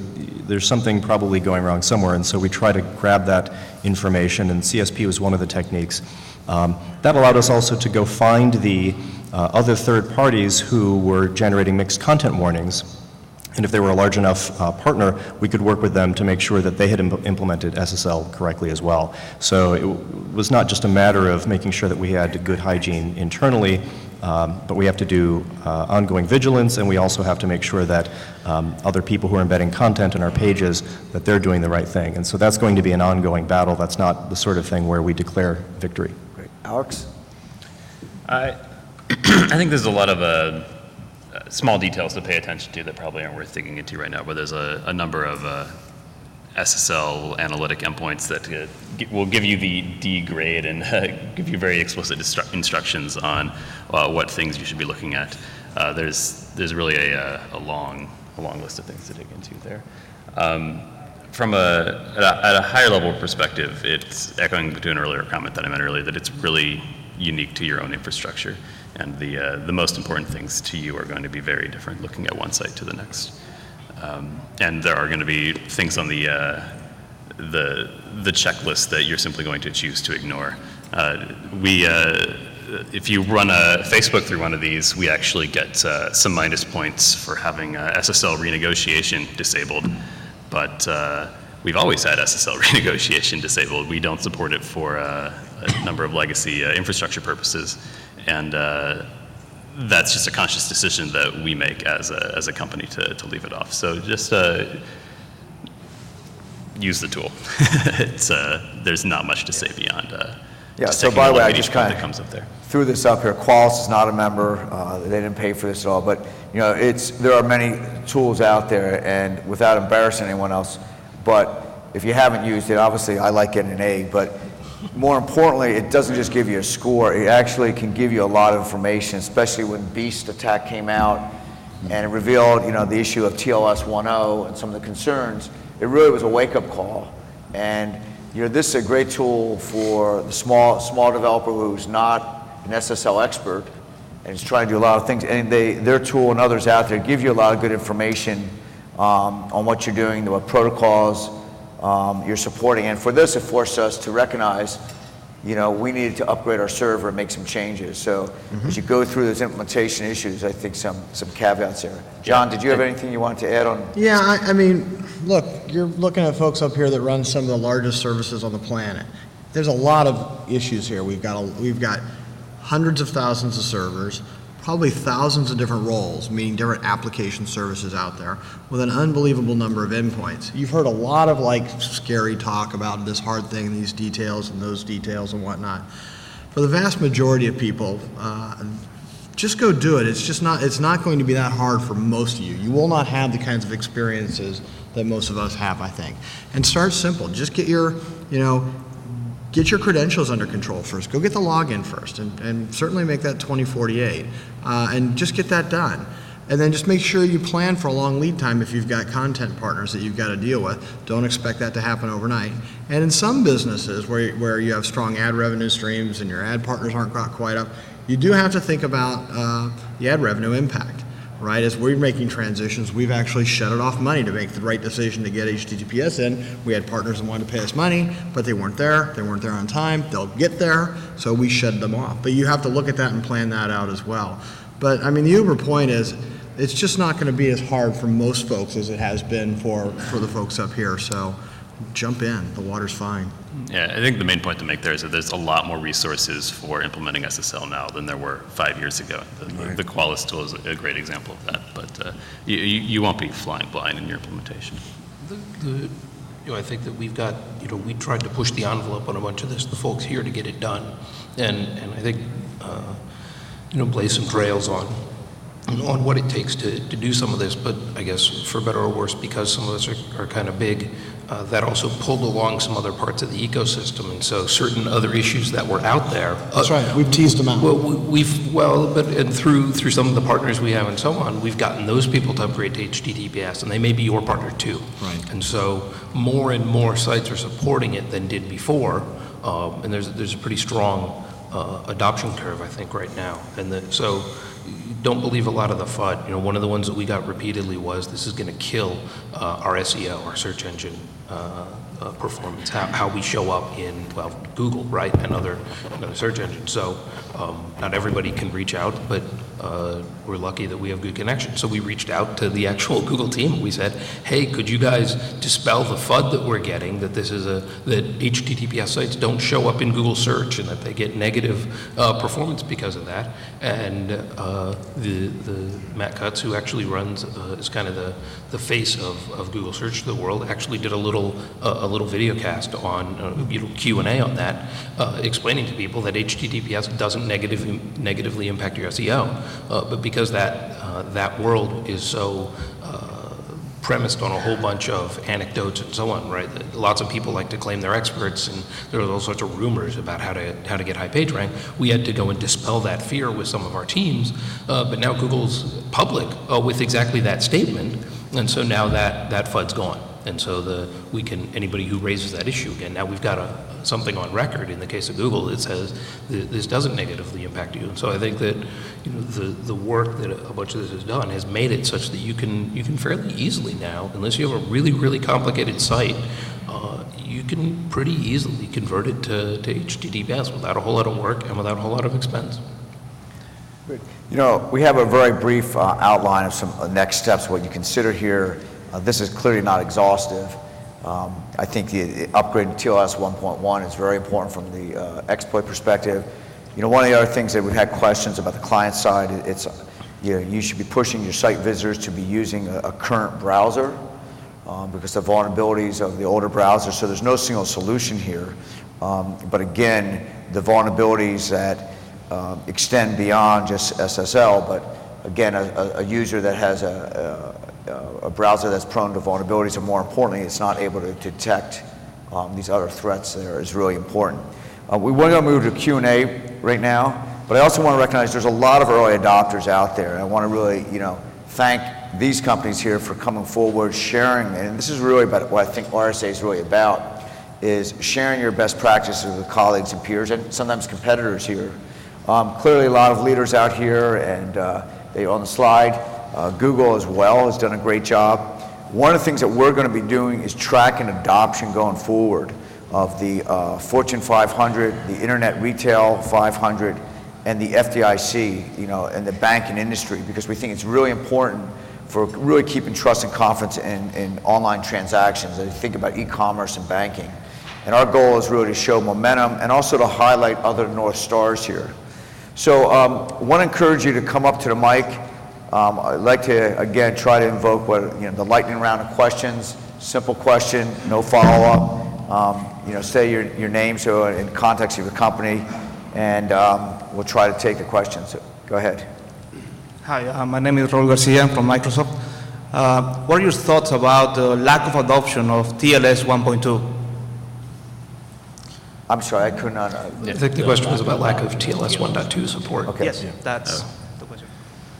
there's something probably going wrong somewhere, and so we try to grab that information, and CSP was one of the techniques. That allowed us also to go find the other third parties who were generating mixed content warnings. And if they were a large enough partner, we could work with them to make sure that they had implemented SSL correctly as well. So it was not just a matter of making sure that we had good hygiene internally, but we have to do ongoing vigilance, and we also have to make sure that other people who are embedding content in our pages, that they're doing the right thing. And so that's going to be an ongoing battle. That's not the sort of thing where we declare victory. Great. Alex? I think there's a lot of small details to pay attention to that probably aren't worth digging into right now, but there's a number of SSL analytic endpoints that will give you the D grade and give you very explicit instructions on what things you should be looking at. There's really a long list of things to dig into there. From at a higher level perspective, it's echoing to an earlier comment that I made earlier, that it's really unique to your own infrastructure, and the most important things to you are going to be very different looking at one site to the next. And there are going to be things on the checklist that you're simply going to choose to ignore. If you run a Facebook through one of these, we actually get some minus points for having SSL renegotiation disabled. But we've always had SSL renegotiation disabled. We don't support it for a number of legacy infrastructure purposes, and that's just a conscious decision that we make as a company to leave it off. So just use the tool. There's not much to say beyond. Yeah. So by the way, I just kind that comes up there. Threw this up here. Qualys is not a member. They didn't pay for this at all. But there are many tools out there, and without embarrassing anyone else, but if you haven't used it, obviously I like getting an A. But more importantly, it doesn't just give you a score. It actually can give you a lot of information, especially when Beast attack came out and it revealed, the issue of TLS 1.0 and some of the concerns. It really was a wake-up call. And this is a great tool for the small developer who's not an SSL expert and is trying to do a lot of things. And their tool and others out there give you a lot of good information on what you're doing, what protocols you're supporting. And for this, it forced us to recognize, we needed to upgrade our server and make some changes. So as you go through those implementation issues, I think some caveats there. John, did you have anything you wanted to add on? Yeah, I mean, look, you're looking at folks up here that run some of the largest services on the planet. There's a lot of issues here. We've got hundreds of thousands of servers, probably thousands of different roles, meaning different application services out there, with an unbelievable number of endpoints. You've heard a lot of scary talk about this hard thing, these details and those details and whatnot. For the vast majority of people, just go do it. It's not going to be that hard for most of you. You will not have the kinds of experiences that most of us have, I think. And start simple. Just get your credentials under control first. Go get the login first, and certainly make that 2048, and just get that done. And then just make sure you plan for a long lead time if you've got content partners that you've got to deal with. Don't expect that to happen overnight. And in some businesses where you have strong ad revenue streams and your ad partners aren't quite up, you do have to think about the ad revenue impact. Right, as we're making transitions, we've actually shutted off money to make the right decision to get HTTPS in. We had partners that wanted to pay us money, but they weren't there. They weren't there on time. They'll get there, so we shut them off. But you have to look at that and plan that out as well. But I mean, the Uber point is, it's just not going to be as hard for most folks as it has been for the folks up here. So jump in. The water's fine. Yeah, I think the main point to make there is that there's a lot more resources for implementing SSL now than there were 5 years ago. The Qualys tool is a great example of that, but you won't be flying blind in your implementation. I think that we've got, we tried to push the envelope on a bunch of this, the folks here, to get it done. And I think, blaze some trails on what it takes to do some of this, but I guess for better or worse, because some of us are kind of big, that also pulled along some other parts of the ecosystem, and so certain other issues that were out there. That's right. We've teased them out. Well, and through some of the partners we have and so on, we've gotten those people to upgrade to HTTPS, and they may be your partner too. Right. And so more and more sites are supporting it than did before, and there's a pretty strong adoption curve, I think, right now, so. Don't believe a lot of the FUD. One of the ones that we got repeatedly was, this is going to kill our SEO, our search engine performance, how we show up in, Google, right, and other search engines. So not everybody can reach out, but we're lucky that we have good connections. So we reached out to the actual Google team. We said, hey, could you guys dispel the FUD that we're getting, that that HTTPS sites don't show up in Google search and that they get negative performance because of that. And the Matt Cutts, who actually runs, is kind of the face of Google search to the world, actually did a little video cast on Q&A on that, explaining to people that HTTPS doesn't negatively impact your SEO, but because that world is so premised on a whole bunch of anecdotes and so on, right? Lots of people like to claim they're experts, and there are all sorts of rumors about how to get high page rank. We had to go and dispel that fear with some of our teams, but now Google's public with exactly that statement, and so now that FUD's gone. And so anybody who raises that issue again, now we've got something on record in the case of Google that says this doesn't negatively impact you. And so I think that the work that a bunch of this has done has made it such that you can fairly easily now, unless you have a really, really complicated site, you can pretty easily convert it to HTTPS without a whole lot of work and without a whole lot of expense. We have a very brief outline of some next steps, what you consider here. This is clearly not exhaustive. I think the upgrade to TLS 1.1 is very important from the exploit perspective. One of the other things that we've had questions about the client side, it's you should be pushing your site visitors to be using a current browser because of vulnerabilities of the older browsers. So there's no single solution here. But again, the vulnerabilities that extend beyond just SSL, but again, a user that has a browser that's prone to vulnerabilities, and more importantly, it's not able to detect these other threats there is really important. We want to move to Q&A right now, but I also want to recognize there's a lot of early adopters out there, and I want to really, thank these companies here for coming forward, sharing, and this is really about what I think RSA is really about, is sharing your best practices with colleagues and peers, and sometimes competitors here. Clearly a lot of leaders out here, and they on the slide. Google as well has done a great job. One of the things that we're going to be doing is tracking adoption going forward of the Fortune 500, the Internet Retail 500, and the FDIC, and the banking industry, because we think it's really important for really keeping trust and confidence in online transactions as you think about e-commerce and banking. And our goal is really to show momentum and also to highlight other North Stars here. So I want to encourage you to come up to the mic. I'd like to, again, try to invoke the lightning round of questions. Simple question, no follow-up. Say your name so in context of your company, and we'll try to take the questions. So go ahead. Hi, my name is Raul Garcia. I'm from Microsoft. What are your thoughts about the lack of adoption of TLS 1.2? I'm sorry, I could not. I think the question was about lack of TLS 1.2 support. Okay. Yes, that's the question.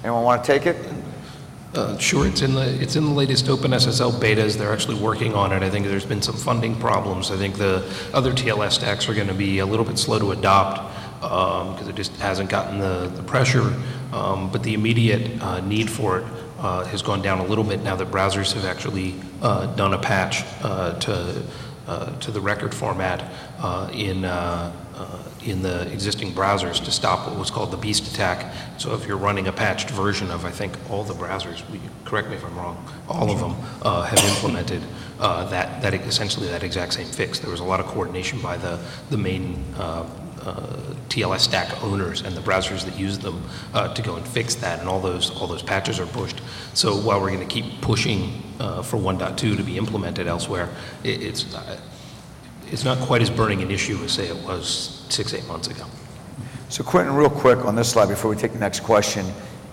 Anyone want to take it? Sure, it's in the latest OpenSSL betas. They're actually working on it. I think there's been some funding problems. I think the other TLS stacks are going to be a little bit slow to adopt because it just hasn't gotten the pressure. But the immediate need for it has gone down a little bit now that browsers have actually done a patch to the record format in the existing browsers to stop what was called the beast attack. So if you're running a patched version of, I think, all the browsers, correct me if I'm wrong, all of them have implemented that essentially that exact same fix. There was a lot of coordination by the main TLS stack owners and the browsers that use them to go and fix that, and all those patches are pushed. So while we're going to keep pushing for 1.2 to be implemented elsewhere, it's not quite as burning an issue as, say, it was 6-8 months ago. So Quentin, real quick on this slide before we take the next question,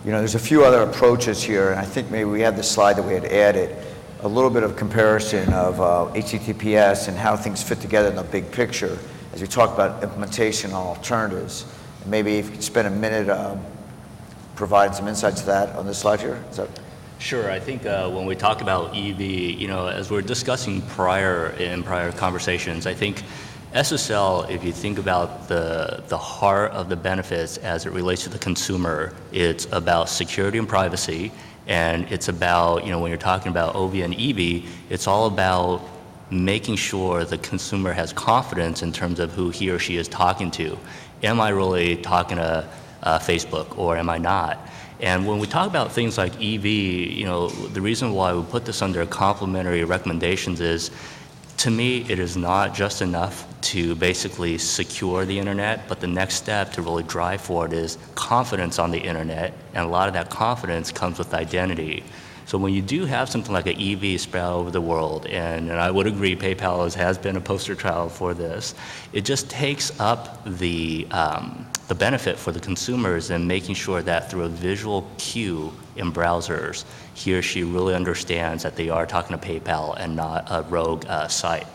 there's a few other approaches here, and I think maybe we had the slide that we had added, a little bit of comparison of HTTPS and how things fit together in the big picture as we talk about implementation on alternatives. And maybe if you could spend a minute providing some insights to that on this slide here. Is that? Sure. I think when we talk about EV, as we're discussing in prior conversations, I think SSL, if you think about the heart of the benefits as it relates to the consumer, it's about security and privacy, and it's about, when you're talking about OV and EV, it's all about making sure the consumer has confidence in terms of who he or she is talking to. Am I really talking to Facebook, or am I not? And when we talk about things like EV, the reason why we put this under complementary recommendations is, to me, it is not just enough to basically secure the internet, but the next step to really drive forward is confidence on the internet, and a lot of that confidence comes with identity. So when you do have something like an EV spread all over the world, and I would agree PayPal has been a poster child for this, it just takes up the benefit for the consumers in making sure that through a visual cue in browsers, he or she really understands that they are talking to PayPal and not a rogue site.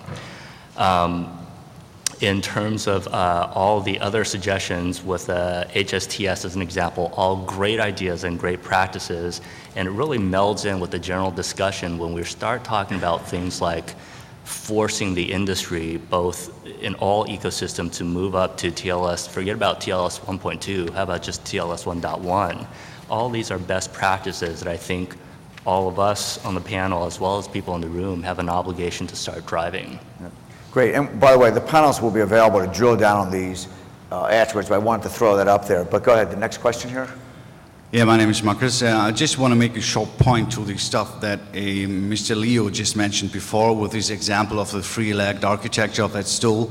In terms of all the other suggestions with HSTS as an example, all great ideas and great practices, and it really melds in with the general discussion when we start talking about things like forcing the industry, both in all ecosystems, to move up to TLS, forget about TLS 1.2, how about just TLS 1.1? All these are best practices that I think all of us on the panel, as well as people in the room, have an obligation to start driving. Yeah. Great, and by the way, the panelists will be available to drill down on these afterwards, but I wanted to throw that up there. But go ahead, the next question here. Yeah, my name is Marcus. I just want to make a short point to the stuff that Mr. Leo just mentioned before with his example of the three-legged architecture of that stool.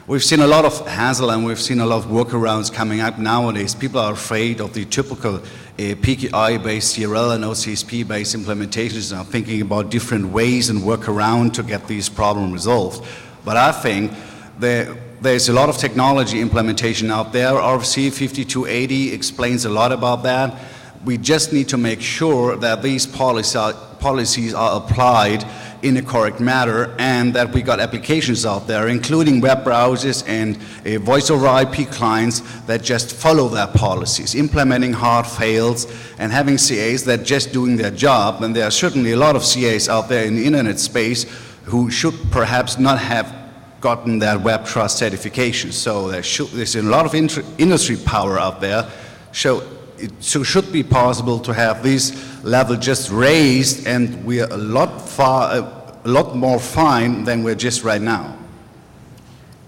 We've seen a lot of hassle and we've seen a lot of workarounds coming up nowadays. People are afraid of the typical PKI-based CRL and OCSP-based implementations and are thinking about different ways and work around to get these problems resolved. But I think there's a lot of technology implementation out there. RFC 5280 explains a lot about that. We just need to make sure that these policies policies are applied in a correct manner, and that we got applications out there, including web browsers and voice over IP clients that just follow their policies, implementing hard fails and having CAs that just doing their job. And there are certainly a lot of CAs out there in the internet space who should perhaps not have gotten that web trust certification. So there's a lot of industry power out there. So it should be possible to have this level just raised, and we are a lot more fine than we're just right now.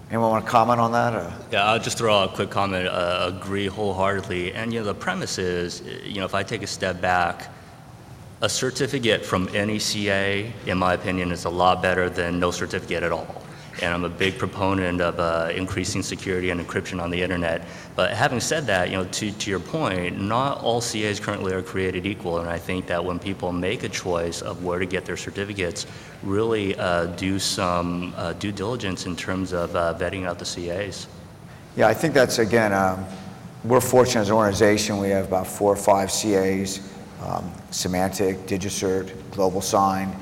Anyone want to comment on that? Or? Yeah, I'll just throw out a quick comment. Agree wholeheartedly. And the premise is, if I take a step back, a certificate from any CA, in my opinion, is a lot better than no certificate at all. And I'm a big proponent of increasing security and encryption on the internet. But having said that, to your point, not all CAs currently are created equal. And I think that when people make a choice of where to get their certificates, really do some due diligence in terms of vetting out the CAs. Yeah, I think that's, again, we're fortunate as an organization. We have about 4 or 5 CAs, Symantec, DigiCert, GlobalSign,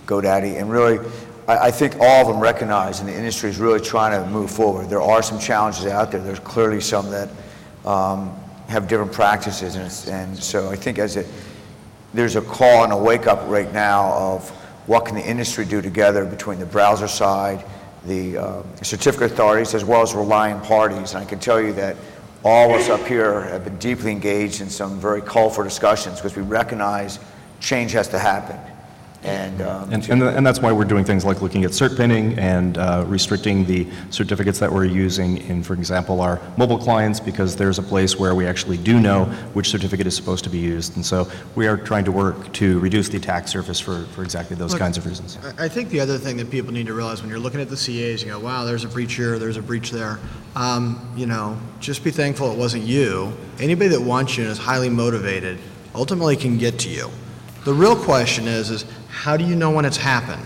GoDaddy, and really, I think all of them recognize, and the industry is really trying to move forward. There are some challenges out there. There's clearly some that have different practices, and so I think there's a call and a wake-up right now of what can the industry do together between the browser side, the certificate authorities, as well as relying parties. And I can tell you that all of us up here have been deeply engaged in some very colorful discussions because we recognize change has to happen. And that's why we're doing things like looking at cert pinning and restricting the certificates that we're using in, for example, our mobile clients, because there's a place where we actually do know which certificate is supposed to be used. And so we are trying to work to reduce the attack surface for exactly those kinds of reasons. I think the other thing that people need to realize when you're looking at the CAs, you go, wow, there's a breach here, there's a breach there. Just be thankful it wasn't you. Anybody that wants you and is highly motivated ultimately can get to you. The real question is how do you know when it's happened?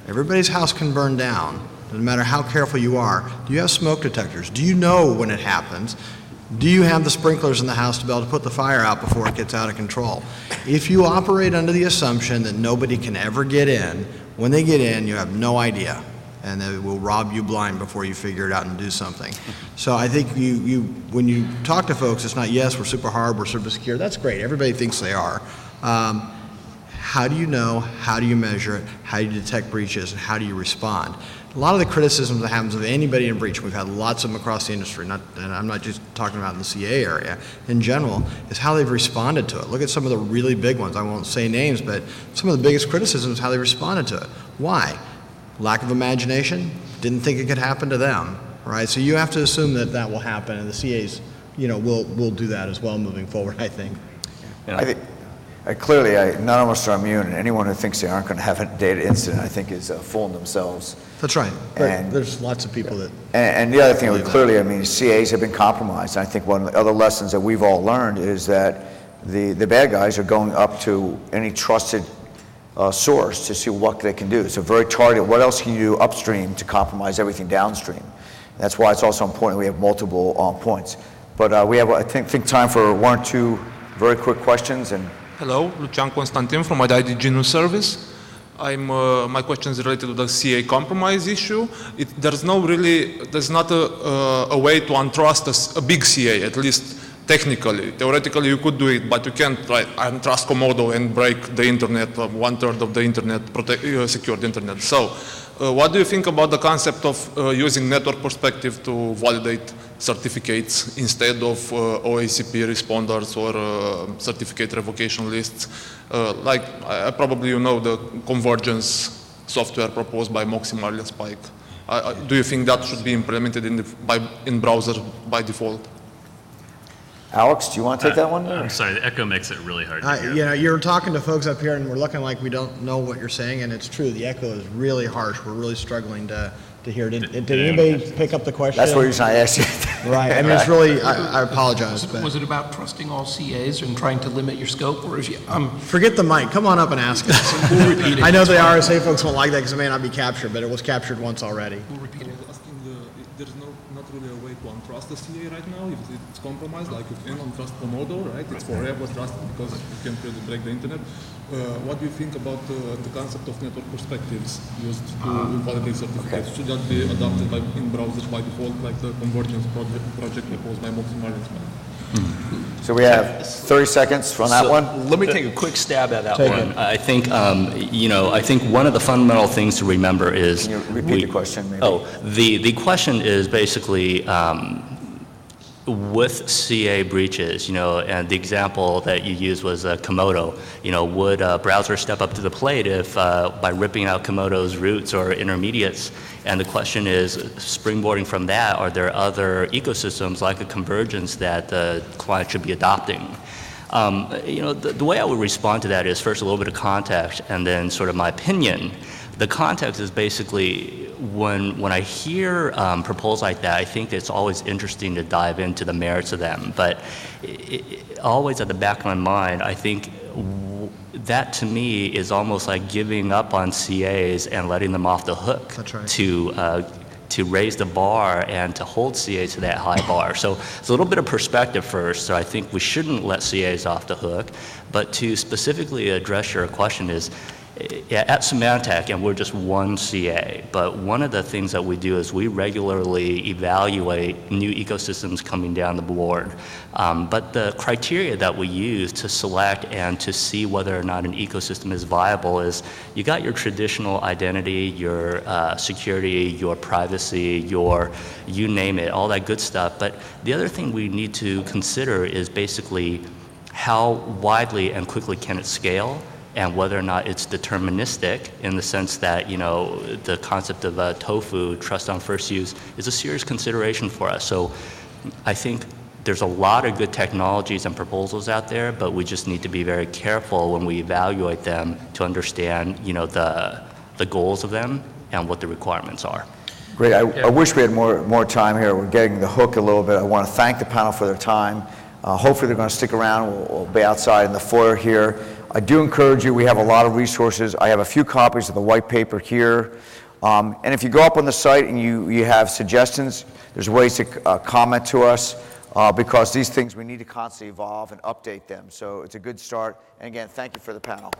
Everybody's house can burn down, no matter how careful you are. Do you have smoke detectors? Do you know when it happens? Do you have the sprinklers in the house to be able to put the fire out before it gets out of control? If you operate under the assumption that nobody can ever get in, when they get in, you have no idea, and they will rob you blind before you figure it out and do something. So I think when you talk to folks, it's not, yes, we're super hard, we're super secure. That's great. Everybody thinks they are. How do you know? How do you measure it? How do you detect breaches? And how do you respond? A lot of the criticisms that happens of anybody in breach, we've had lots of them across the industry, and I'm not just talking about in the CA area, in general, is how they've responded to it. Look at some of the really big ones. I won't say names, but some of the biggest criticisms is how they responded to it. Why? Lack of imagination? Didn't think it could happen to them, right? So you have to assume that that will happen, and the CAs, will do that as well moving forward, I think. I think clearly, none of us are immune, and anyone who thinks they aren't going to have a data incident, I think, is fooling themselves. That's right. And there's lots of people that. And the other thing, clearly, CAs have been compromised. And I think one of the other lessons that we've all learned is that the bad guys are going up to any trusted source to see what they can do. It's a very targeted. What else can you do upstream to compromise everything downstream? That's why it's also important we have multiple points. But we have, I think, time for 1 or 2 very quick questions. And hello, Lucian Constantin from IDG News Service. My question is related to the CA compromise issue. There's not a way to untrust a big CA, at least technically. Theoretically, you could do it, but you can't untrust Komodo and break the internet, 1/3 of the internet, secured internet. So, what do you think about the concept of using network perspective to validate certificates instead of OACP responders or certificate revocation lists? Probably the convergence software proposed by Moxie Marlinspike. Do you think that should be implemented in browser by default? Alex, do you want to take that one? I'm sorry, the echo makes it really hard to hear. You're talking to folks up here, and we're looking like we don't know what you're saying, and it's true. The echo is really harsh. We're really struggling to hear. Did anybody pick up the question? That's the reason I asked you. Right. I mean, it's really. I apologize. But Was it about trusting all CAs and trying to limit your scope, or is you? Forget the mic. Come on up and ask us. We'll repeat it. I know the RSA folks won't like that because it may not be captured, but it was captured once already. We'll repeat it. there's not really a way to untrust the CA right now. If it's compromised, like with any untrust Komodo, right? It's forever trusted because you can't really break the internet. What do you think about the concept of network perspectives used to validate certificates? Should that be adopted in browsers by default, like the convergence project proposed by Maximilian's? So we have 30 seconds on that So one. let me take a quick stab at that one. I think, I think one of the fundamental things to remember is. Can you repeat the question, maybe? Oh, the question is basically, with CA breaches, and the example that you used was Komodo. Would a browser step up to the plate if by ripping out Komodo's roots or intermediates? And the question is, springboarding from that, are there other ecosystems like a convergence that the client should be adopting? The way I would respond to that is first a little bit of context and then sort of my opinion. The context is basically when I hear proposals like that, I think it's always interesting to dive into the merits of them. But always at the back of my mind, I think that to me is almost like giving up on CAs and letting them off the hook. That's right. To raise the bar and to hold CAs to that high bar. So it's a little bit of perspective first. So I think we shouldn't let CAs off the hook. But to specifically address your question is, at Symantec, and we're just one CA, but one of the things that we do is we regularly evaluate new ecosystems coming down the board. But the criteria that we use to select and to see whether or not an ecosystem is viable is you got your traditional identity, your security, your privacy, your you name it, all that good stuff. But the other thing we need to consider is basically how widely and quickly can it scale, and whether or not it's deterministic in the sense that, the concept of tofu, trust on first use, is a serious consideration for us. So I think there's a lot of good technologies and proposals out there, but we just need to be very careful when we evaluate them to understand, the goals of them and what the requirements are. Great. I wish we had more time here. We're getting the hook a little bit. I want to thank the panel for their time. Hopefully they're going to stick around. We'll be outside in the foyer here. I do encourage you, we have a lot of resources. I have a few copies of the white paper here. And if you go up on the site and you have suggestions, there's ways to comment to us because these things, we need to constantly evolve and update them. So it's a good start. And again, thank you for the panel.